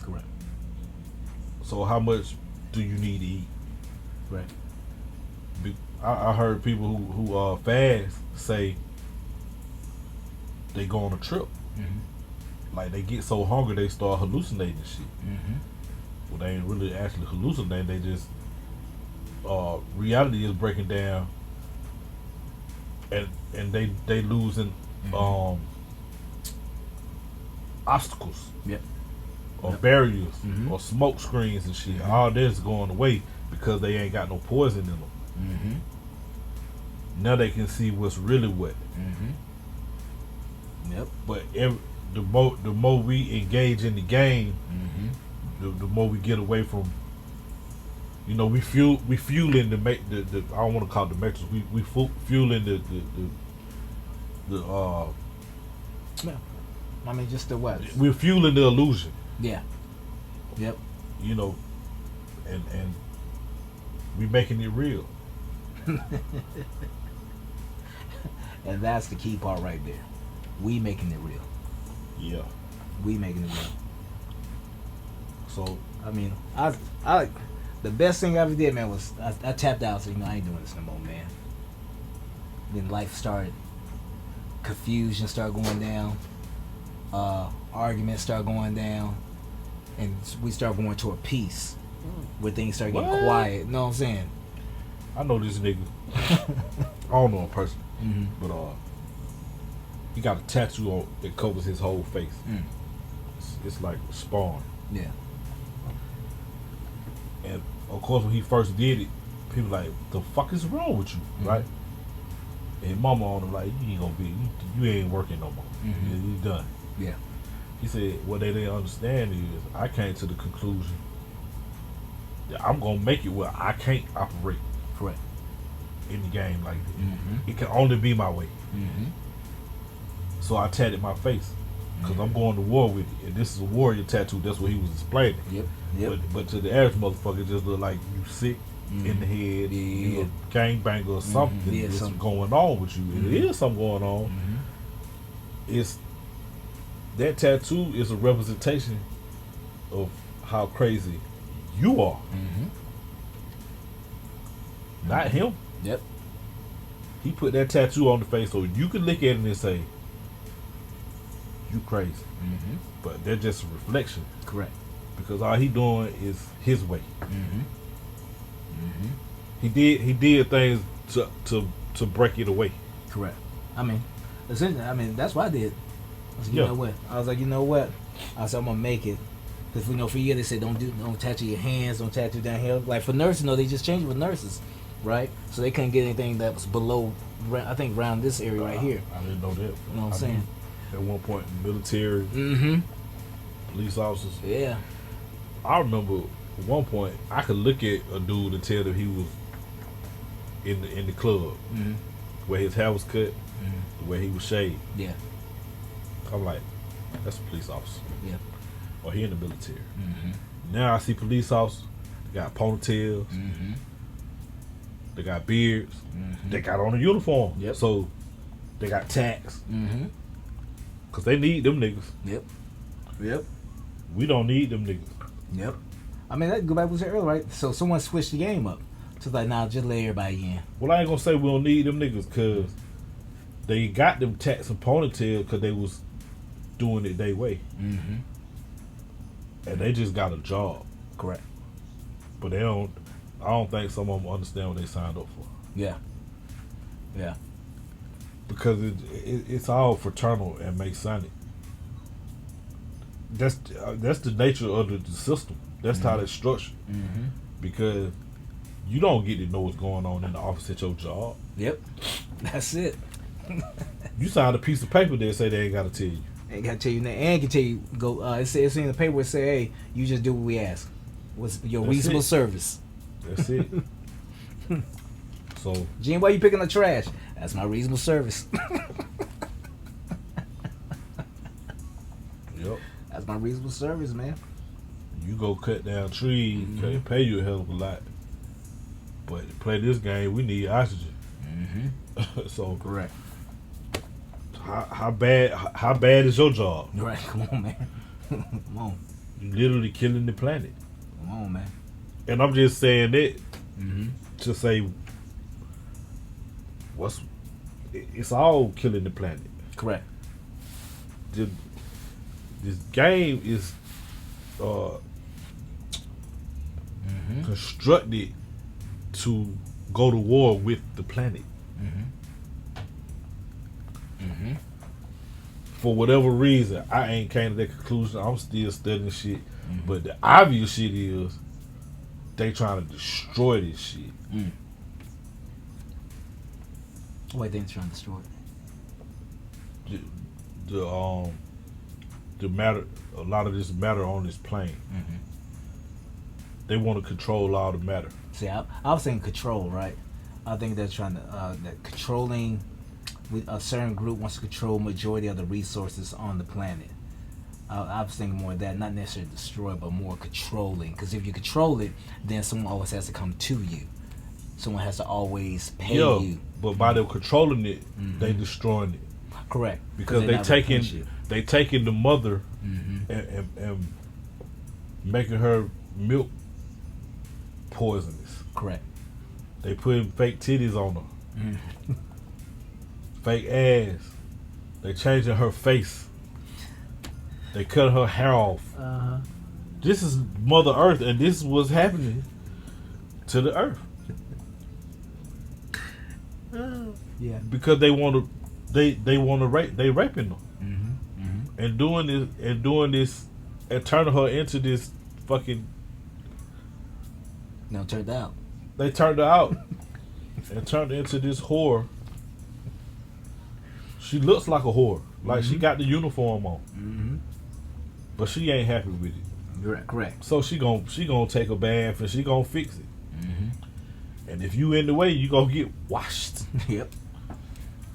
Correct. So how much do you need to eat? Right. I heard people who fast say they go on a trip. Like they get so hungry they start hallucinating shit. Well, they ain't really actually hallucinating. They just reality is breaking down, and they losing obstacles. Yep. Or barriers or smoke screens and shit. All this going away because they ain't got no poison in them. Now they can see what's really what. Yep. But the more we engage in the game, the more we get away from. You know, we fueling the I don't want to call it the matrix. We fueling the I mean, just the what? We're fueling the illusion. Yeah. Yep. You know, and we making it real. And that's the key part right there. We making it real. Yeah. We making it real. So I mean, I the best thing I ever did, man, was I tapped out. So I ain't doing this no more, man. Then life started. Confusion started going down. Arguments started going down, and we started going toward peace, where things started getting quiet. You know what I'm saying? I know this nigga. I don't know him personally, but he got a tattoo on that covers his whole face. It's like Spawn. Yeah. And of course, when he first did it, people like, the fuck is wrong with you, right? And his mama on him like, you ain't gonna be, you ain't working no more. You done. Yeah. He said, what they didn't understand is, I came to the conclusion that I'm gonna make it where I can't operate Correct. in the game like that. It can only be my way. So I tatted my face because I'm going to war with it. And this is a warrior tattoo. That's what he was explaining. Yep. But to the average motherfucker, it just look like you sick in the head, you know, gangbanger or something. Yeah, There's something. going on with you. And it is something going on. It's that tattoo is a representation of how crazy you are. Not him. Yep. He put that tattoo on the face so you can look at it and say, you crazy. But they're just a reflection. Correct. Because all he doing is his way. He did things to break it away. Correct. I mean, essentially, that's what I did. I was like, Yeah. you know what? I said, I'm gonna make it. Because for years they said don't tattoo your hands, don't tattoo down here. Like for nurses, they just changed it with nurses, right? So they couldn't get anything that was below, I think, around this area right here. I didn't know that. You know what I'm saying? At one point, military, police officers. Yeah. I remember at one point I could look at a dude and tell that he was in the club, where his hair was cut, the way he was shaved. Yeah. I'm like, that's a police officer. Yeah. Or he in the military. Now I see police officers. They got ponytails. They got beards. They got on a uniform. Yep. So they got tax. Cause they need them niggas. Yep. We don't need them niggas. Yep. I mean, that go back to what we said earlier, right? So someone switched the game up. So it's like, nah, just let everybody in. Well, I ain't gonna say we don't need them niggas, cause they got them tats and ponytails cause they was doing it their way. And they just got a job. Correct. But I don't think some of them understand what they signed up for. Yeah. Yeah. Because it's all fraternal and Masonic. That's the nature of the system. That's how it's structured. Because you don't get to know what's going on in the office at your job. Yep. That's it. You sign a piece of paper that say they ain't got to tell you. Ain't gotta tell you that. And can tell you go. It's in the paper. It say, hey, you just do what we ask. What's your That's reasonable it. service? That's it. So Gene, why you picking the trash? That's my reasonable service. yep. That's my reasonable service, man. You go cut down trees, they pay you a hell of a lot. But to play this game, we need oxygen. So Correct. how bad is your job? Right. Come on, man. Come on. You literally killing the planet. Come on, man. And I'm just saying that to say it's all killing the planet. Correct. This game is constructed to go to war with the planet. For whatever reason, I ain't came to that conclusion. I'm still studying shit. But the obvious shit is they trying to destroy this shit. Wait, they trying to destroy it. The matter, a lot of this matter on this plane. They want to control all the matter. See, I was saying control, right? I think they're trying to that controlling. A certain group wants to control majority of the resources on the planet. I was thinking more of that, not necessarily destroy, but more controlling. Because if you control it, then someone always has to come to you. Someone has to always pay you. But by them controlling it, they destroying it. Correct. Because they taking the mother and making her milk poisonous. Correct. They putting fake titties on her. Fake ass. They changing her face. They cut her hair off. This is Mother Earth, and this is what's happening to the Earth. Yeah. Because they want to rape. They raping them. And doing this, and turning her into this fucking No, turned out. They turned her out and turned her into this whore. She looks like a whore. Like she got the uniform on. Mm-hmm. But she ain't happy with it. Correct. So she gonna take a bath and she gonna fix it. Mm-hmm. And if you in the way, you gonna get washed. Yep.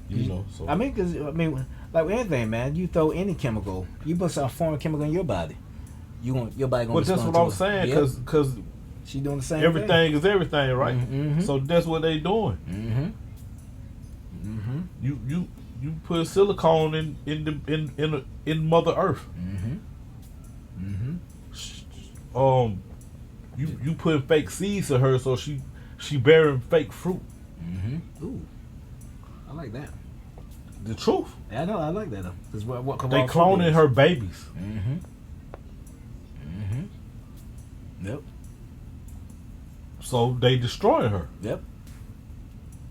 You know. So I mean, like with anything, man, you throw any chemical, you put some foreign chemical in your body, your body gonna. But that's what I'm saying, because she doing the same. Everything is everything, right? Mm-hmm. So that's what they doing. Mm-hmm. Mm-hmm. You put silicone in Mother Earth. Mm-hmm. Mm-hmm. You put fake seeds in her, so she bearing fake fruit. Mm-hmm. Ooh, I like that. The truth. Yeah, I know, I like that though. Cause what they cloning her babies. Mm-hmm. Mm-hmm. Yep. So they destroying her. Yep.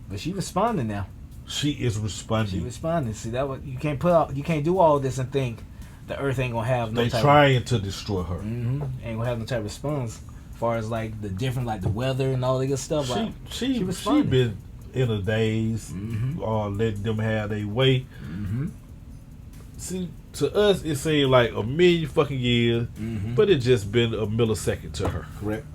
But she responding now. She is responding. She responding. See that what you can't do all this and think the Earth ain't gonna have no. They type trying to destroy her. Mm-hmm. Ain't gonna have no type of response. As far as like the different, like the weather and all that good stuff. She responded. been in a daze, letting them have their way. Mm-hmm. See, to us it seemed like a million fucking years, but it just been a millisecond to her. Correct.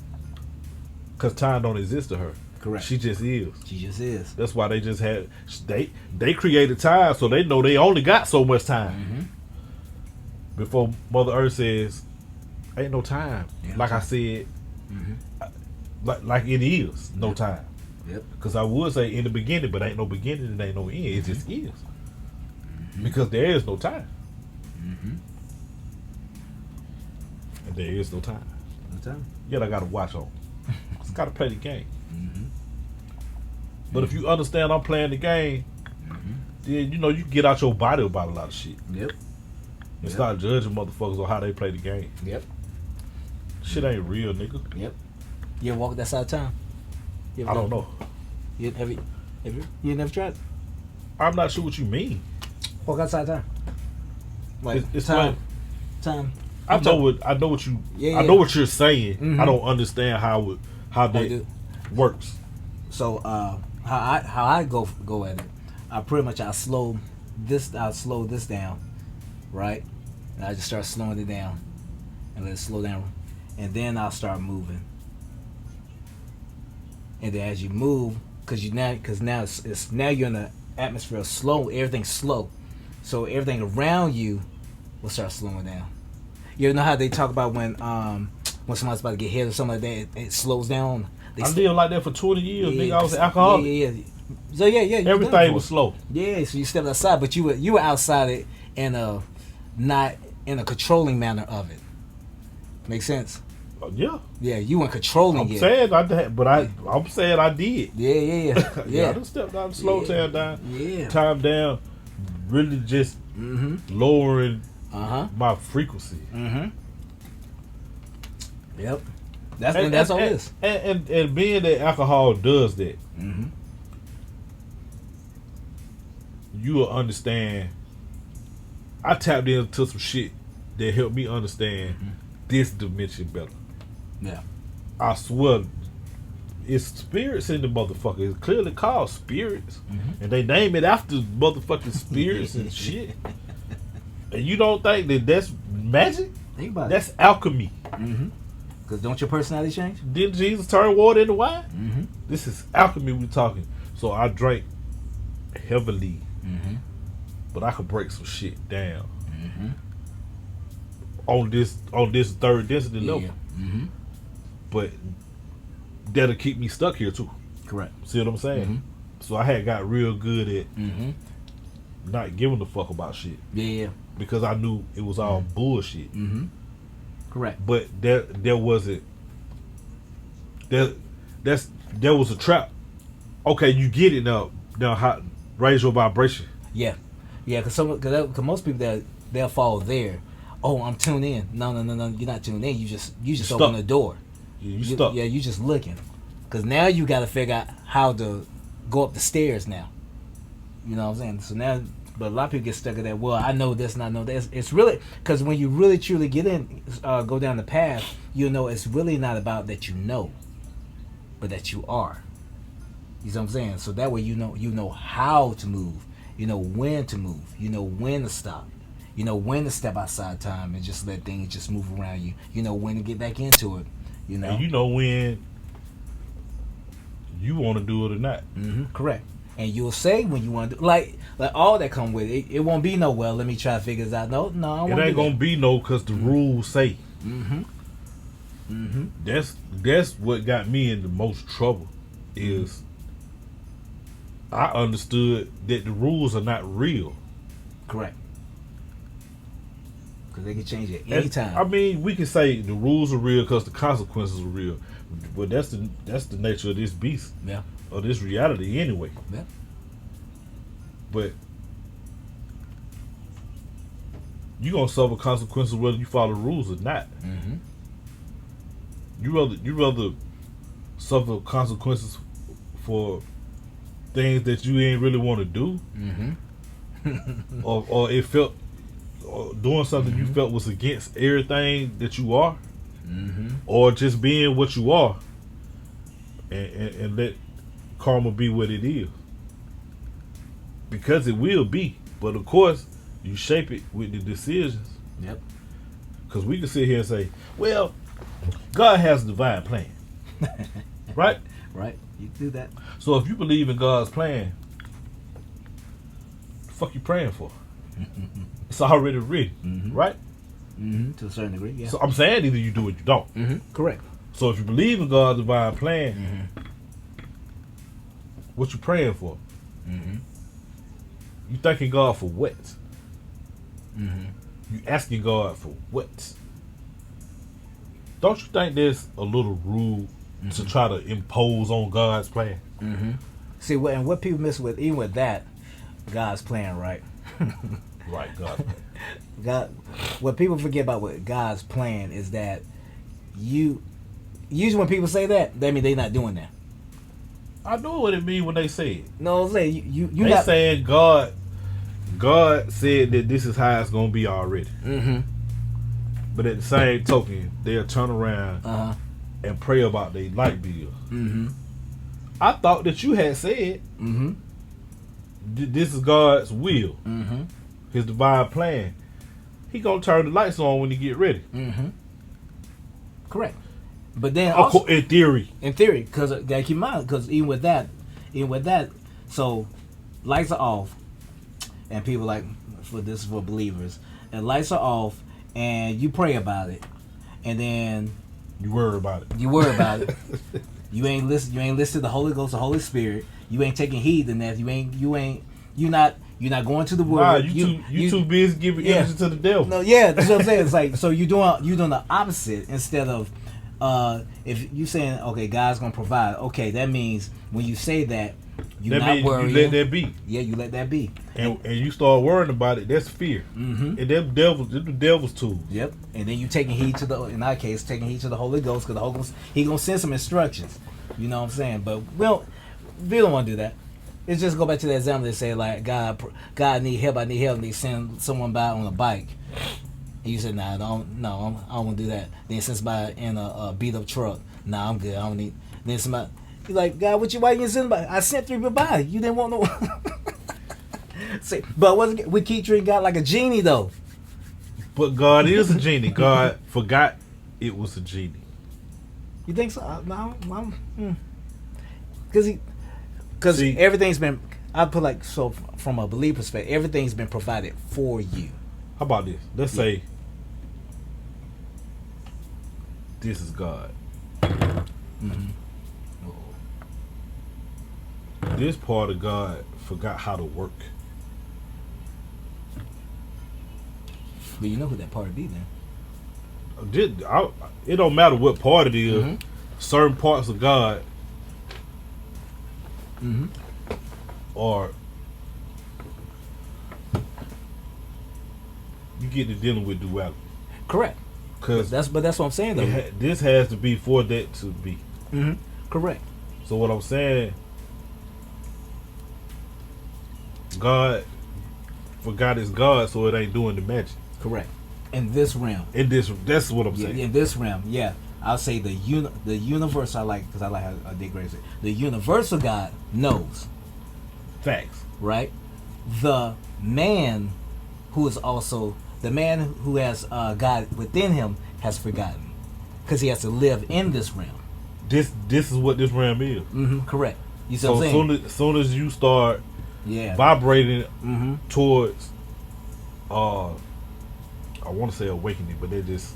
Cause time don't exist to her. Correct. She just is. She just is. That's why they just had they created time, so they know they only got so much time. Before Mother Earth says, "Ain't no time." Yeah, like I said, like it is no time. Yep. Because I would say in the beginning, but ain't no beginning and ain't no end. It just is. Because there is no time. And there is no time. No time. Yet I got to watch on. It's got to play the game. But if you understand I'm playing the game, then you know you get out your body about a lot of shit. Yep. And start judging motherfuckers on how they play the game. Yep. Shit ain't real, nigga. Yep. You ever walk that side of town? I don't know. Have you never tried? I'm not sure what you mean. Walk outside of town. Like It's time. I know what you. Yeah, I know what you're saying. I don't understand how I that do. works. So how I go at it, I slow this down, right? And I just start slowing it down and let it slow down, and then I'll start moving. And then as you move, because now it's now you're in an atmosphere of slow, everything's slow, so everything around you will start slowing down. You know how they talk about when somebody's about to get hit or something like that, it slows down. I lived like that for 20 years, nigga. I was an alcoholic. Yeah. So yeah. Everything was slow. Yeah, so you stepped outside, but you were outside it in a not in a controlling manner of it. Make sense? Yeah. Yeah, you weren't controlling I'm it. saying I did, but I'm saying I did. Yeah. I done stepped down, slow down, Yeah. time down, really just lowering my frequency. Yep. That's all it is. And being that alcohol does that, you will understand. I tapped into some shit that helped me understand this dimension better. Yeah. I swear, it's spirits in the motherfucker. It's clearly called spirits, and they name it after motherfucking spirits and shit. And you don't think that that's magic? Think about That's alchemy. Because don't your personality change? Didn't Jesus turn water into wine? This is alchemy we talking. So I drank heavily, but I could break some shit down on this third density level. But that'll keep me stuck here too. Correct. See what I'm saying? So I had got real good at not giving a fuck about shit. Yeah. Because I knew it was all bullshit. Correct. But there wasn't. There was a trap. Okay, you get it now. Now, how raise your vibration. Yeah. Because most people they'll fall there. Oh, I'm tuned in. No, you're not tuned in. You just open the door. Yeah, you stuck. Yeah, you just looking. Because now you got to figure out how to go up the stairs now. You know what I'm saying? So now, but a lot of people get stuck at that. Well, I know this and I know this. It's really, because when you really truly get in, go down the path, you know it's really not about that you know. but that you are. You see what I'm saying? So that way you know how to move. You know when to move. You know when to stop. You know when to step outside time and just let things just move around you. You know when to get back into it. You know. And you know when you want to do it or not. Correct. And you'll say when you want to do, like all that come with it. It won't be no, well, let me try to figure this out. No, I don't It want ain't to gonna be no, cause the rules say. That's what got me in the most trouble. Is I understood that the rules are not real. Correct. Because they can change it anytime. I mean, we can say the rules are real because the consequences are real, but that's the nature of this beast. Yeah. Or this reality anyway. Yeah. But you gonna suffer consequences whether you follow the rules or not. You rather suffer consequences for things that you ain't really want to do, or it felt, or doing something you felt was against everything that you are, or just being what you are, and let karma be what it is, because it will be. But of course, you shape it with the decisions. Yep. Because we can sit here and say, well, God has a divine plan. Right? Right. You do that. So if you believe in God's plan, the fuck you praying for? It's already written, right? To a certain degree, yeah. So I'm saying either you do or you don't. Correct. So if you believe in God's divine plan, what you praying for? You thanking God for what? You asking God for what? Don't you think there's a little rude to try to impose on God's plan? See, what people miss with, even with that, God's plan, right? Right, God. God, what people forget about with God's plan is that usually when people say that mean they not doing that. I know what it means when they say it. No, I'm saying you They not saying God said that this is how it's gonna be already. But at the same token, they'll turn around and pray about their light bill. I thought that you had said this is God's will, His divine plan. He gonna turn the lights on when he get ready. correct. But then also, in theory, because gotta keep in mind, because even with that, so lights are off, and people like, this is for believers, and lights are off, and you pray about it, and then you worry about it. You ain't listen to the Holy Ghost, the Holy Spirit. You ain't taking heed to that. You're not going to the word. Nah, you too busy giving energy to the devil. No, yeah, that's what I'm saying. It's like, so you're doing the opposite instead of if you saying, okay, God's gonna provide. Okay, that means when you say that, you're not worrying. You let that be. Yeah, you let that be. And you start worrying about it. That's fear. And them the devil's tools. Yep. And then you taking heed to in our case, taking heed to the Holy Ghost, because the Holy Ghost, He gonna send some instructions. You know what I'm saying? But we don't want to do that. It's just go back to that example that say like God need help. I need help. And they send someone by on a bike. And you said, nah, I don't want to do that. Then send somebody in a beat up truck. Nah, I'm good. I don't need. Then somebody, you like, God, why you send somebody? I sent 3 people by. You didn't want no. See, but we keep treating God like a genie though. But God is a genie. God forgot it was a genie. You think so? No, because everything's been. I put like, so from a believer perspective, everything's been provided for you. How about this? Let's say this is God. This part of God forgot how to work. But you know who that part be then. It don't matter what part it is. Certain parts of God are, you get to dealing with duality. Correct. But that's what I'm saying though. This has to be for that to be. Correct. So what I'm saying, God forgot it's God, so it ain't doing the magic. Correct. In this realm. That's what I'm saying. In this realm, yeah. I'll say the universal. I like because I like how Dick Grayson said. The universal God knows. Facts. Right. The man who is also the man who has God within him has forgotten because he has to live in this realm. This is what this realm is. Correct. You see So what I'm saying? soon as you start vibrating towards I want to say awakening, but they just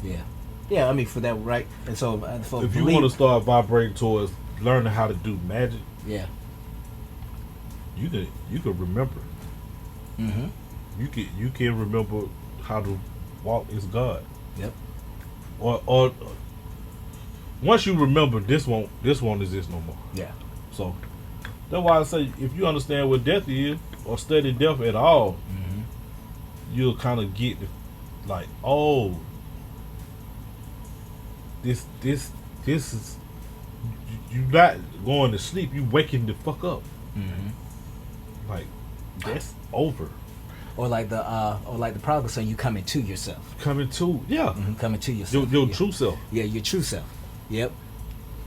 I mean for that, right? And so for if you want to start vibrating towards learning how to do magic, you can remember. You can remember how to walk as God. Yep. Or once you remember, this won't exist no more. Yeah. So that's why I say if you understand what death is or study death at all, you'll kind of get like, oh, this is you not going to sleep, you waking the fuck up. Like that's over. Or like the prodigal son, you coming to yourself. Coming to Coming to yourself. Your true self. Yeah, your true self. Yep.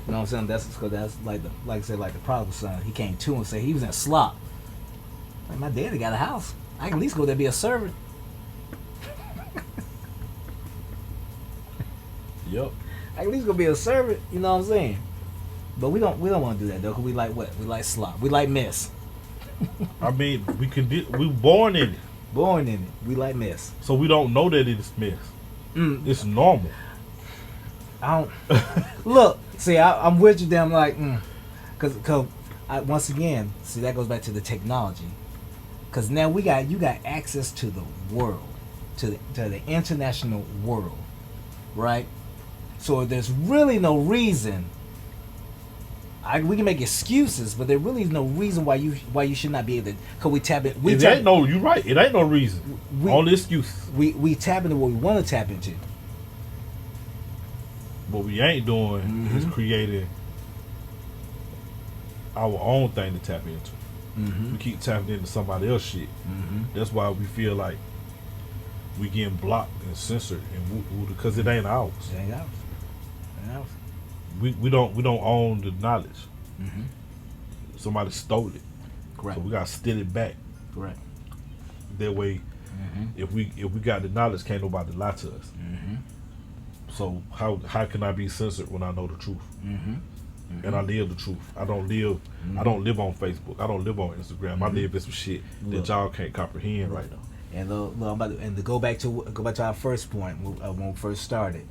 You know what I'm saying? That's like I said, like the prodigal son. He came to and said he was in slop. Like, my daddy got a house. I can at least go there and be a servant. Yep. I can at least go be a servant. You know what I'm saying? But we don't want to do that though. Cause we like what? We like slop. We like mess. I mean, we born in it. Born in it. We like mess. So we don't know that it's mess. It's normal. I don't look. See, I'm with you. Damn, like, cause once again, see that goes back to the technology. Cause now you got access to the world, to the international world, right? So there's really no reason. We can make excuses, but there really is no reason why you should not be able to. Cause we tap it. You're right. It ain't no reason. Only excuses. We tap into what we want to tap into. What we ain't doing is creating our own thing to tap into. We keep tapping into somebody else's shit. That's why we feel like we getting blocked and censored and because it ain't ours. It ain't ours. It ain't ours. We don't own the knowledge. Somebody stole it. Correct. So we gotta steal it back. Correct. That way, if we got the knowledge, can't nobody lie to us. So how can I be censored when I know the truth? And I live the truth. I don't live on Facebook. I don't live on Instagram. I live in some shit that y'all can't comprehend right now. And to go back to our first point when we first started.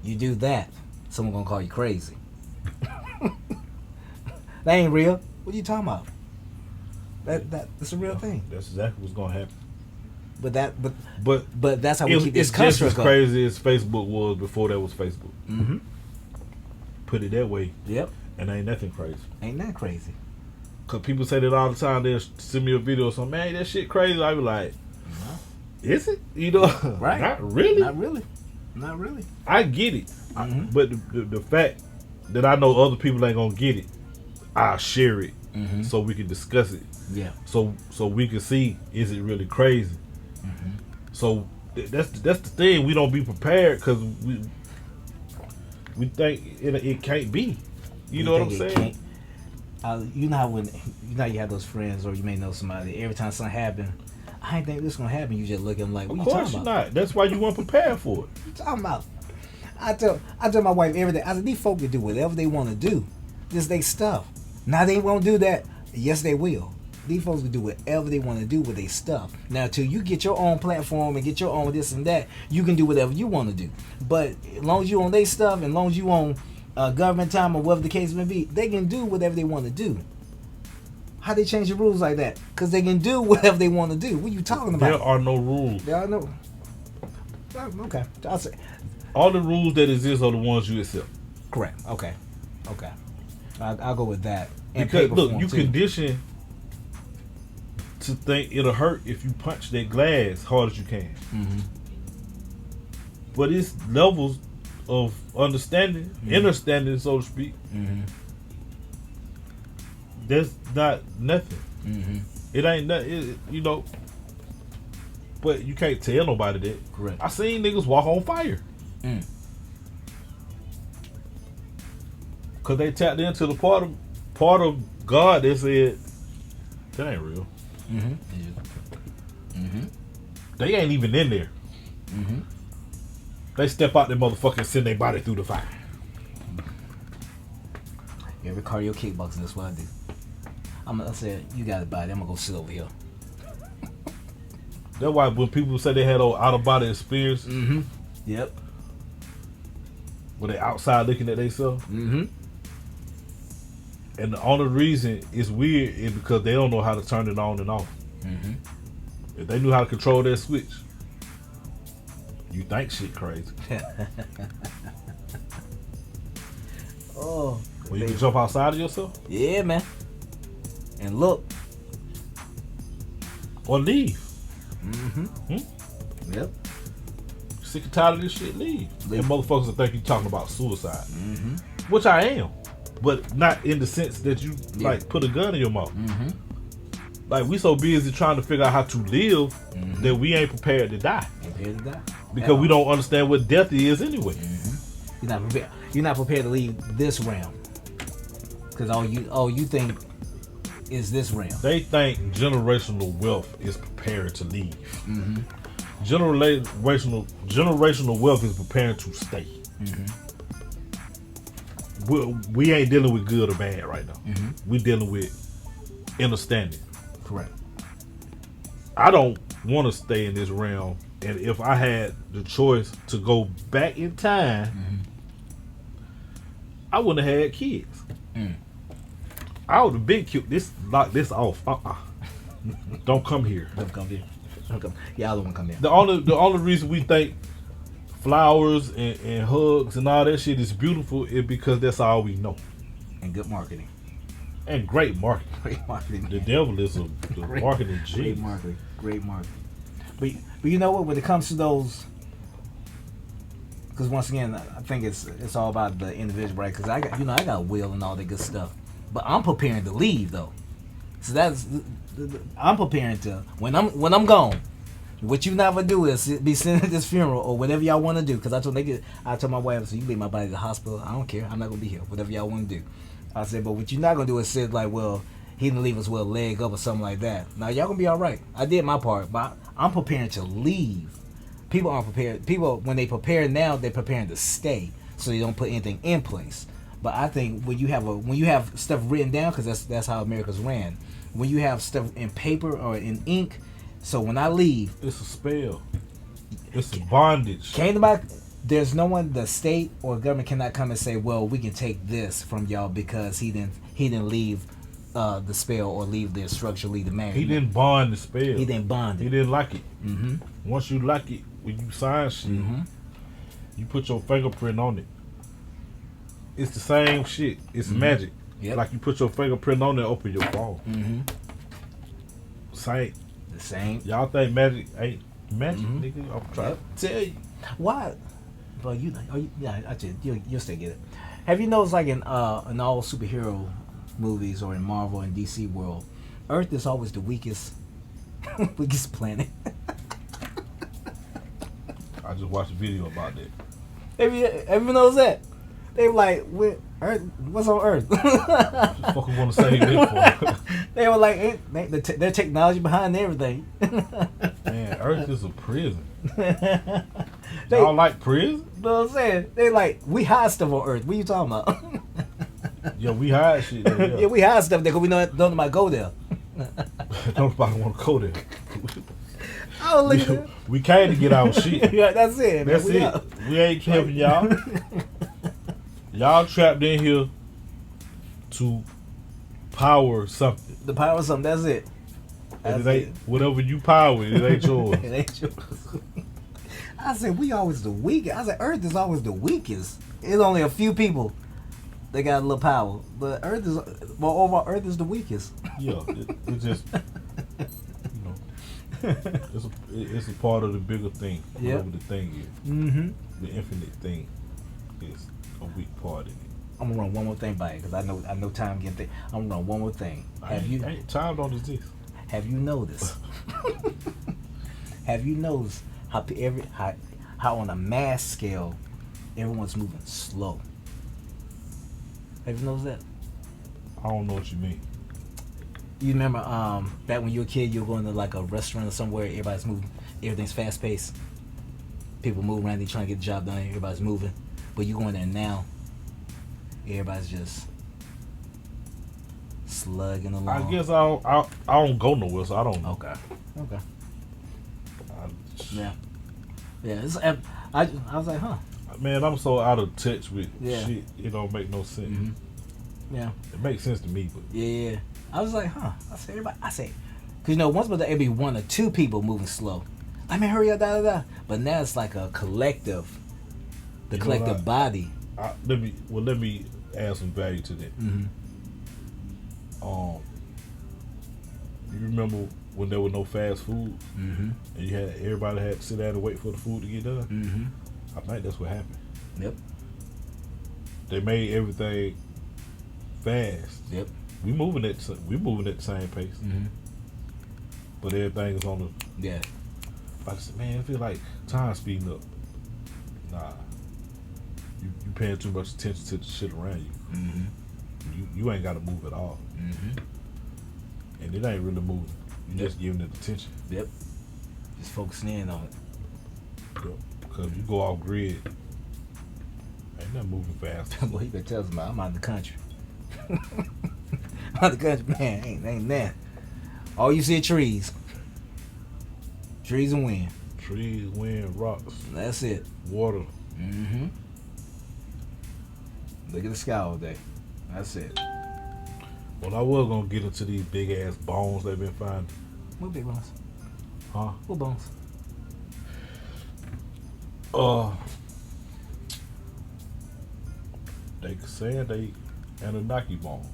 You do that, someone gonna call you crazy. That ain't real. What are you talking about? That's a real thing. That's exactly what's gonna happen. But that's how we keep this construct. It's just as going. crazy as Facebook was before there was Facebook. Put it that way. Yep. And ain't nothing crazy. Ain't that crazy? Cause people say that all the time. They'll send me a video or something. Man, that shit crazy. I be like, is it? You know, right? Not really. Not really. I get it, but the fact that I know other people ain't gonna get it, I'll share it so we can discuss it. Yeah. So we can see, is it really crazy? So that's the thing. We don't be prepared because we think it can't be. You know what I'm saying? You know how you have those friends, or you may know somebody. Every time something happens, I ain't think this gonna happen. You just look at them like, what of you course talking you're about? not. That's why you weren't prepared for it. What you talking about? I tell my wife every day. I said, these folk can do whatever they want to do. This they stuff. Now they won't do that. Yes, they will. These folks can do whatever they want to do with their stuff. Now, till you get your own platform and get your own this and that, you can do whatever you want to do. But as long as you own their stuff, and as long as you own government time or whatever the case may be, they can do whatever they want to do. How they change the rules like that? Because they can do whatever they want to do. What are you talking about? There are no rules. There are no. Okay, I'll say. All the rules that exist are the ones you accept. Correct. Okay. I'll go with that. And because paper look, form you too. condition to think it'll hurt if you punch that glass hard as you can. But it's levels of understanding, understanding, so to speak. That's not nothing. It ain't nothing. You know. But you can't tell nobody that. Correct. I seen niggas walk on fire. Cause they tapped into the part of God that said that ain't real. They ain't even in there. They step out there, motherfucker, and send their body through the fire. Every cardio kickboxing, that's what I do. I said, you got a body, I'm gonna go sit over here. That's why when people say they had an out of body experience, Yep. when they outside looking at themselves, and the only reason it's weird is because they don't know how to turn it on and off. If they knew how to control that switch, you think shit crazy. Oh. When you can jump outside of yourself Yeah, man. And look. or leave. Yep. Sick and tired of this shit, leave. And motherfuckers will think you talking about suicide. Which I am. But not in the sense that you like put a gun in your mouth. Like we so busy trying to figure out how to live that we ain't prepared to die. Prepared to die. Because we don't understand what death is anyway. You're not prepared. You're not prepared to leave this realm. Because all you think is this realm. They think generational wealth is prepared to leave. Generational wealth is preparing to stay. We ain't dealing with good or bad right now. We're dealing with understanding. Correct. I don't want to stay in this realm, and if I had the choice to go back in time, I wouldn't have had kids. I would have been cute. Lock this off. Don't come here. Don't come here. Don't come. Y'all don't want to come here. The only reason we think flowers and hugs and all that shit is beautiful is because that's all we know. And good marketing. And great marketing. Great marketing. The devil is a marketing Great genius. marketing. Great marketing. But you know what? When it comes to those, because once again, I think it's all about the individual, right? Because I got a will and all that good stuff, but I'm preparing to leave though. So I'm preparing to when I'm gone. What you never do is be sitting at this funeral or whatever y'all want to do. Because I told my wife, so you leave my body to the hospital. I don't care. I'm not gonna be here. Whatever y'all want to do. I said, but what you're not gonna do is sit like, well, he didn't leave us with a leg up or something like that. Now y'all gonna be all right. I did my part, but I'm preparing to leave. People aren't prepared. People, when they prepare now, they're preparing to stay, so they don't put anything in place. But I think when you have stuff written down, because that's how America's ran. When you have stuff in paper or in ink, so when I leave, it's a spell. It's a bondage. There's no one, the state or government cannot come and say, well, we can take this from y'all because he didn't leave the spell or leave the structure, leave the marriage. He didn't bond the spell. He didn't bond it. He didn't like it. Once you like it, when you sign shit, you put your fingerprint on it. It's the same shit. It's magic. Yep. Like you put your fingerprint on it, open your phone. Same. The same. Y'all think magic ain't magic, nigga? I'm trying to tell you. Why? But you'll still get it. Have you noticed, like in all superhero movies or in Marvel and DC world, Earth is always the weakest planet. I just watched a video about that. Have you noticed that? They were like, Earth, what's on Earth? What the fuck we want to say this for? They were like, their technology behind everything. Man, Earth is a prison. Y'all like prison? You know what I'm saying? They like, we hide stuff on Earth. What are you talking about? Yeah, we hide shit there. Yeah, we hide stuff there because we don't nobody go there. Nobody want to go there. Oh, we came to get our shit. Yeah, that's it. That's man. it. We ain't helping y'all. Y'all trapped in here to power something. The power of something. That's it. And it ain't whatever you power. It ain't yours. It ain't yours. I said we always the weakest. I said Earth is always the weakest. It's only a few people that got a little power, but overall Earth is the weakest. Yeah, it just it's a part of the bigger thing. Yep. Whatever the thing is. The infinite thing is a weak part of it. I'm gonna run one more thing by it because I know time getting thing. I'm gonna run one more thing. Time don't exist. Have you noticed? Have you noticed how on a mass scale everyone's moving slow? Have you noticed that? I don't know what you mean. You remember back when you were a kid, you were going to like a restaurant or somewhere, everybody's moving, everything's fast paced. People move around, they trying to get the job done, everybody's moving. But you go in there now, everybody's just slugging along. I guess I don't go nowhere, so I don't know. Okay. I, Yeah. I was like, huh. Man, I'm so out of touch with Yeah. shit. It don't make no sense. Mm-hmm. Yeah. It makes sense to me, but Yeah. I was like, huh. I said, everybody. I said, because once was there be one or two people moving slow. I mean, hurry up, da. But now it's like a collective, the collective body. let me add some value to that. Mm-hmm. You remember when there was no fast food, Mm-hmm. and everybody had to sit down and wait for the food to get done? Mm-hmm. I think that's what happened. Yep. They made everything fast. Yep. We moving at the same pace, Mm-hmm. but everything is on the. Yeah. I said, man, I feel like time speeding up. Nah, you paying too much attention to the shit around you. Mm-hmm. You ain't got to move at all, Mm-hmm. and it ain't really moving. You just giving it attention. Yep. Just focusing in on it. Because you go off grid, ain't nothing moving fast. Boy, you can tell somebody I'm out of the country. Out of the country, man, ain't that. All you see are trees. Trees and wind. Trees, wind, rocks, That's it. water. Mm-hmm. Look at the sky all day. That's it. Well, I was gonna get into these big ass bones they've been finding. What big bones? Huh? What bones? They saying they Anunnaki bone.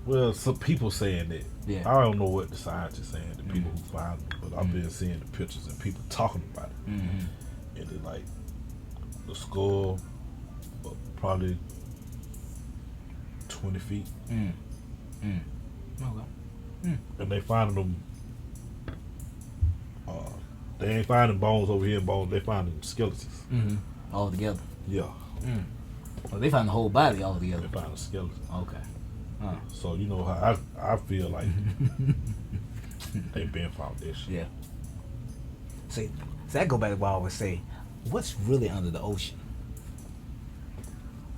Well, some people saying that. Yeah. I don't know what the scientists saying, the people who find it, but I've been seeing the pictures and people talking about it. Mm-hmm. And it's like the skull, probably 20 feet. Okay. And they finding them. They ain't finding bones over here in bones. They finding skeletons. Mm-hmm. All together. Yeah. Well, they found the whole body all together. They found a skeleton. Okay. So you know how I feel like they been found this shit. Yeah. See, that go back to what I always say. What's really under the ocean?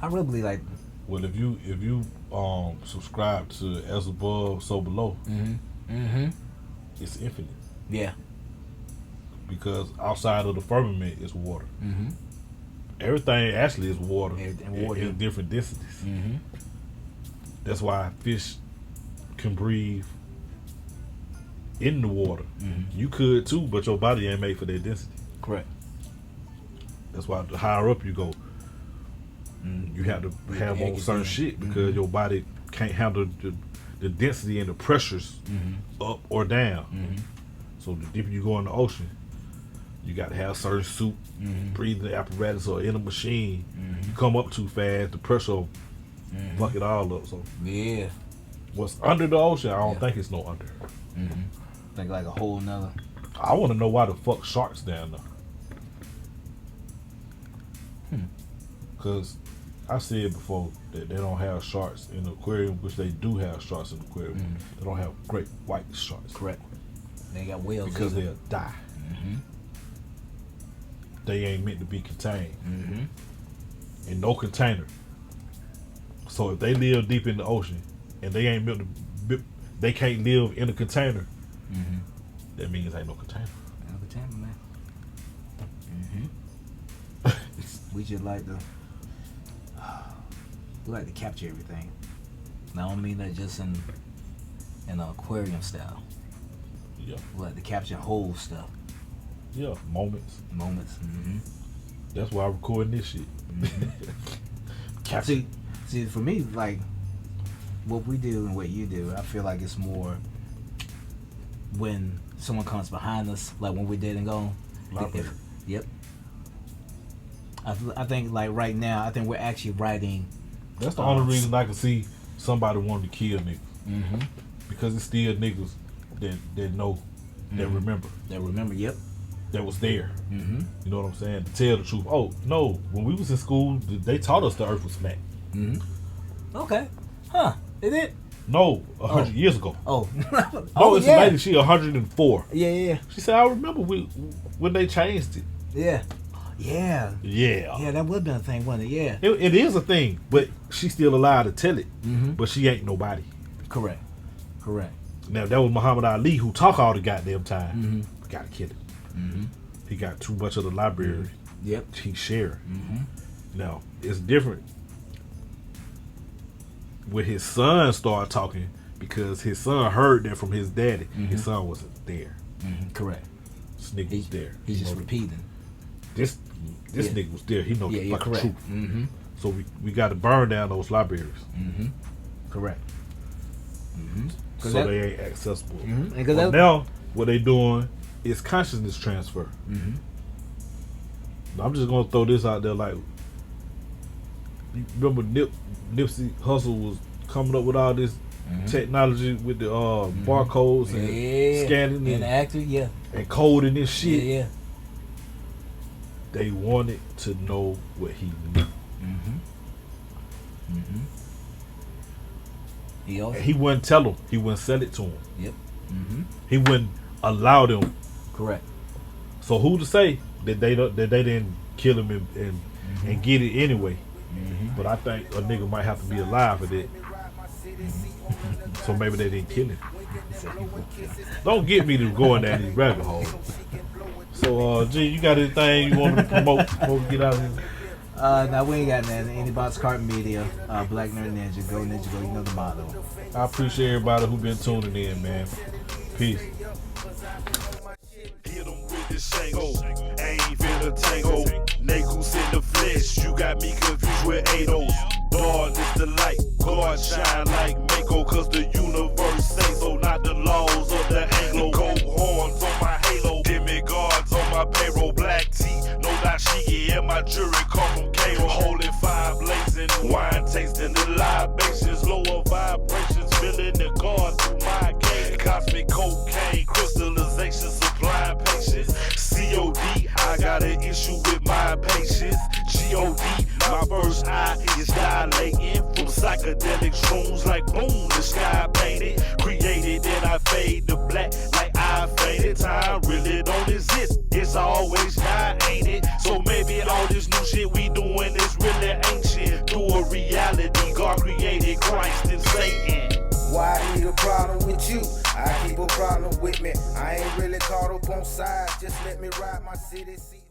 I really believe like. Well, if you subscribe to As Above, So Below, it's infinite. Yeah. Because outside of the firmament is water. Mm-hmm. Everything actually is water, And water. in different densities. Mm-hmm. That's why fish can breathe in the water. Mm-hmm. You could too, but your body ain't made for that density. Correct. That's why the higher up you go, you have to have on certain shit because your body can't handle the density and the pressures up or down. So the deeper you go in the ocean, you got to have certain suit, breathing apparatus, or in a machine. You come up too fast, the pressure will fuck it all up. So Yeah. what's under the ocean, I don't think it's no under. Think like a whole nother. I want to know why the fuck sharks down there. Because I said before that they don't have sharks in the aquarium, which they do have sharks in the aquarium. They don't have great white sharks. Correct. They got whales Because either. they'll die. They ain't meant to be contained in no container. So if they live deep in the ocean and they ain't meant to, they can't live in a container. That means ain't no container. Another time, man. We just like to capture everything. I don't mean that just in an aquarium style. Yeah. We like to capture whole stuff, Yeah. Moments. That's why I'm recording this shit. Capture. See, for me, like what we do and what you do, I feel like it's more when someone comes behind us, like when we're dead and gone. Yep. I think like right now, I think we're actually writing. That's the only reason I can see somebody wanting to kill niggas. Because it's still niggas that know, that remember. That remember, yep. that was there. You know what I'm saying? To tell the truth. Oh no, when we was in school, they taught us the Earth was flat. Okay. Huh? They did? No, 100 years ago. Oh. Oh, it's a lady. She 104. Yeah. She said, I remember when they changed it. Yeah. Yeah. Yeah, that would have been a thing, wasn't it? Yeah. It is a thing, but she's still alive to tell it. But she ain't nobody. Correct. Now, that was Muhammad Ali who talk all the goddamn time. Gotta kill it. He got too much of the library. Yep. He shared. Now, it's different when his son started talking because his son heard that from his daddy. His son wasn't there. Correct. This nigga was there. He's just repeating. This nigga was there. He know the fucking correct. truth. So we got to burn down those libraries. Correct. So they ain't accessible. Well, now what they doing is consciousness transfer. I'm just gonna throw this out there. Like, you remember Nipsey Hussle was coming up with all this technology with the barcodes and scanning and actor, and coding this shit. Yeah. They wanted to know what he knew. He wouldn't tell them. He wouldn't sell it to them. Yep. He wouldn't allow them. Correct. So who to say that they didn't kill him and get it anyway? But I think a nigga might have to be alive for that. So maybe they didn't kill him. Don't get me to going down these rabbit holes. So, G, you got anything you want to promote before we get out of here? Now we ain't got nothing. Any box cart media, Black Nerd Ninja, go Ninja, go. You know the motto. I appreciate everybody who been tuning in, man. Peace. Hit them with the shango, ain't finna tango. Niggas in the flesh, you got me confused with ADOS. God is the light, God shine like Mako, cause the universe say so, not the laws of the Anglo. Gold horns on my halo, demigods on my payroll. Black tea, no dashiki, and my jury come from Cairo. Holy fire blazing, wine tasting the libations, lower vibrations, feeling the God through my gate. Cosmic cocaine, crystallization, supply patience. COD, I got an issue with my patience. GOD, my first eye is dilating from psychedelic shrooms like boom, the sky painted, created, then I fade to black like I faded. Time really don't exist, it's always not, ain't it? So maybe all this new shit we doing is really ancient. Through a reality, God created Christ and Satan. Why I need a problem with you? I keep a problem with me. I ain't really caught up on sides. Just let me ride my city seat.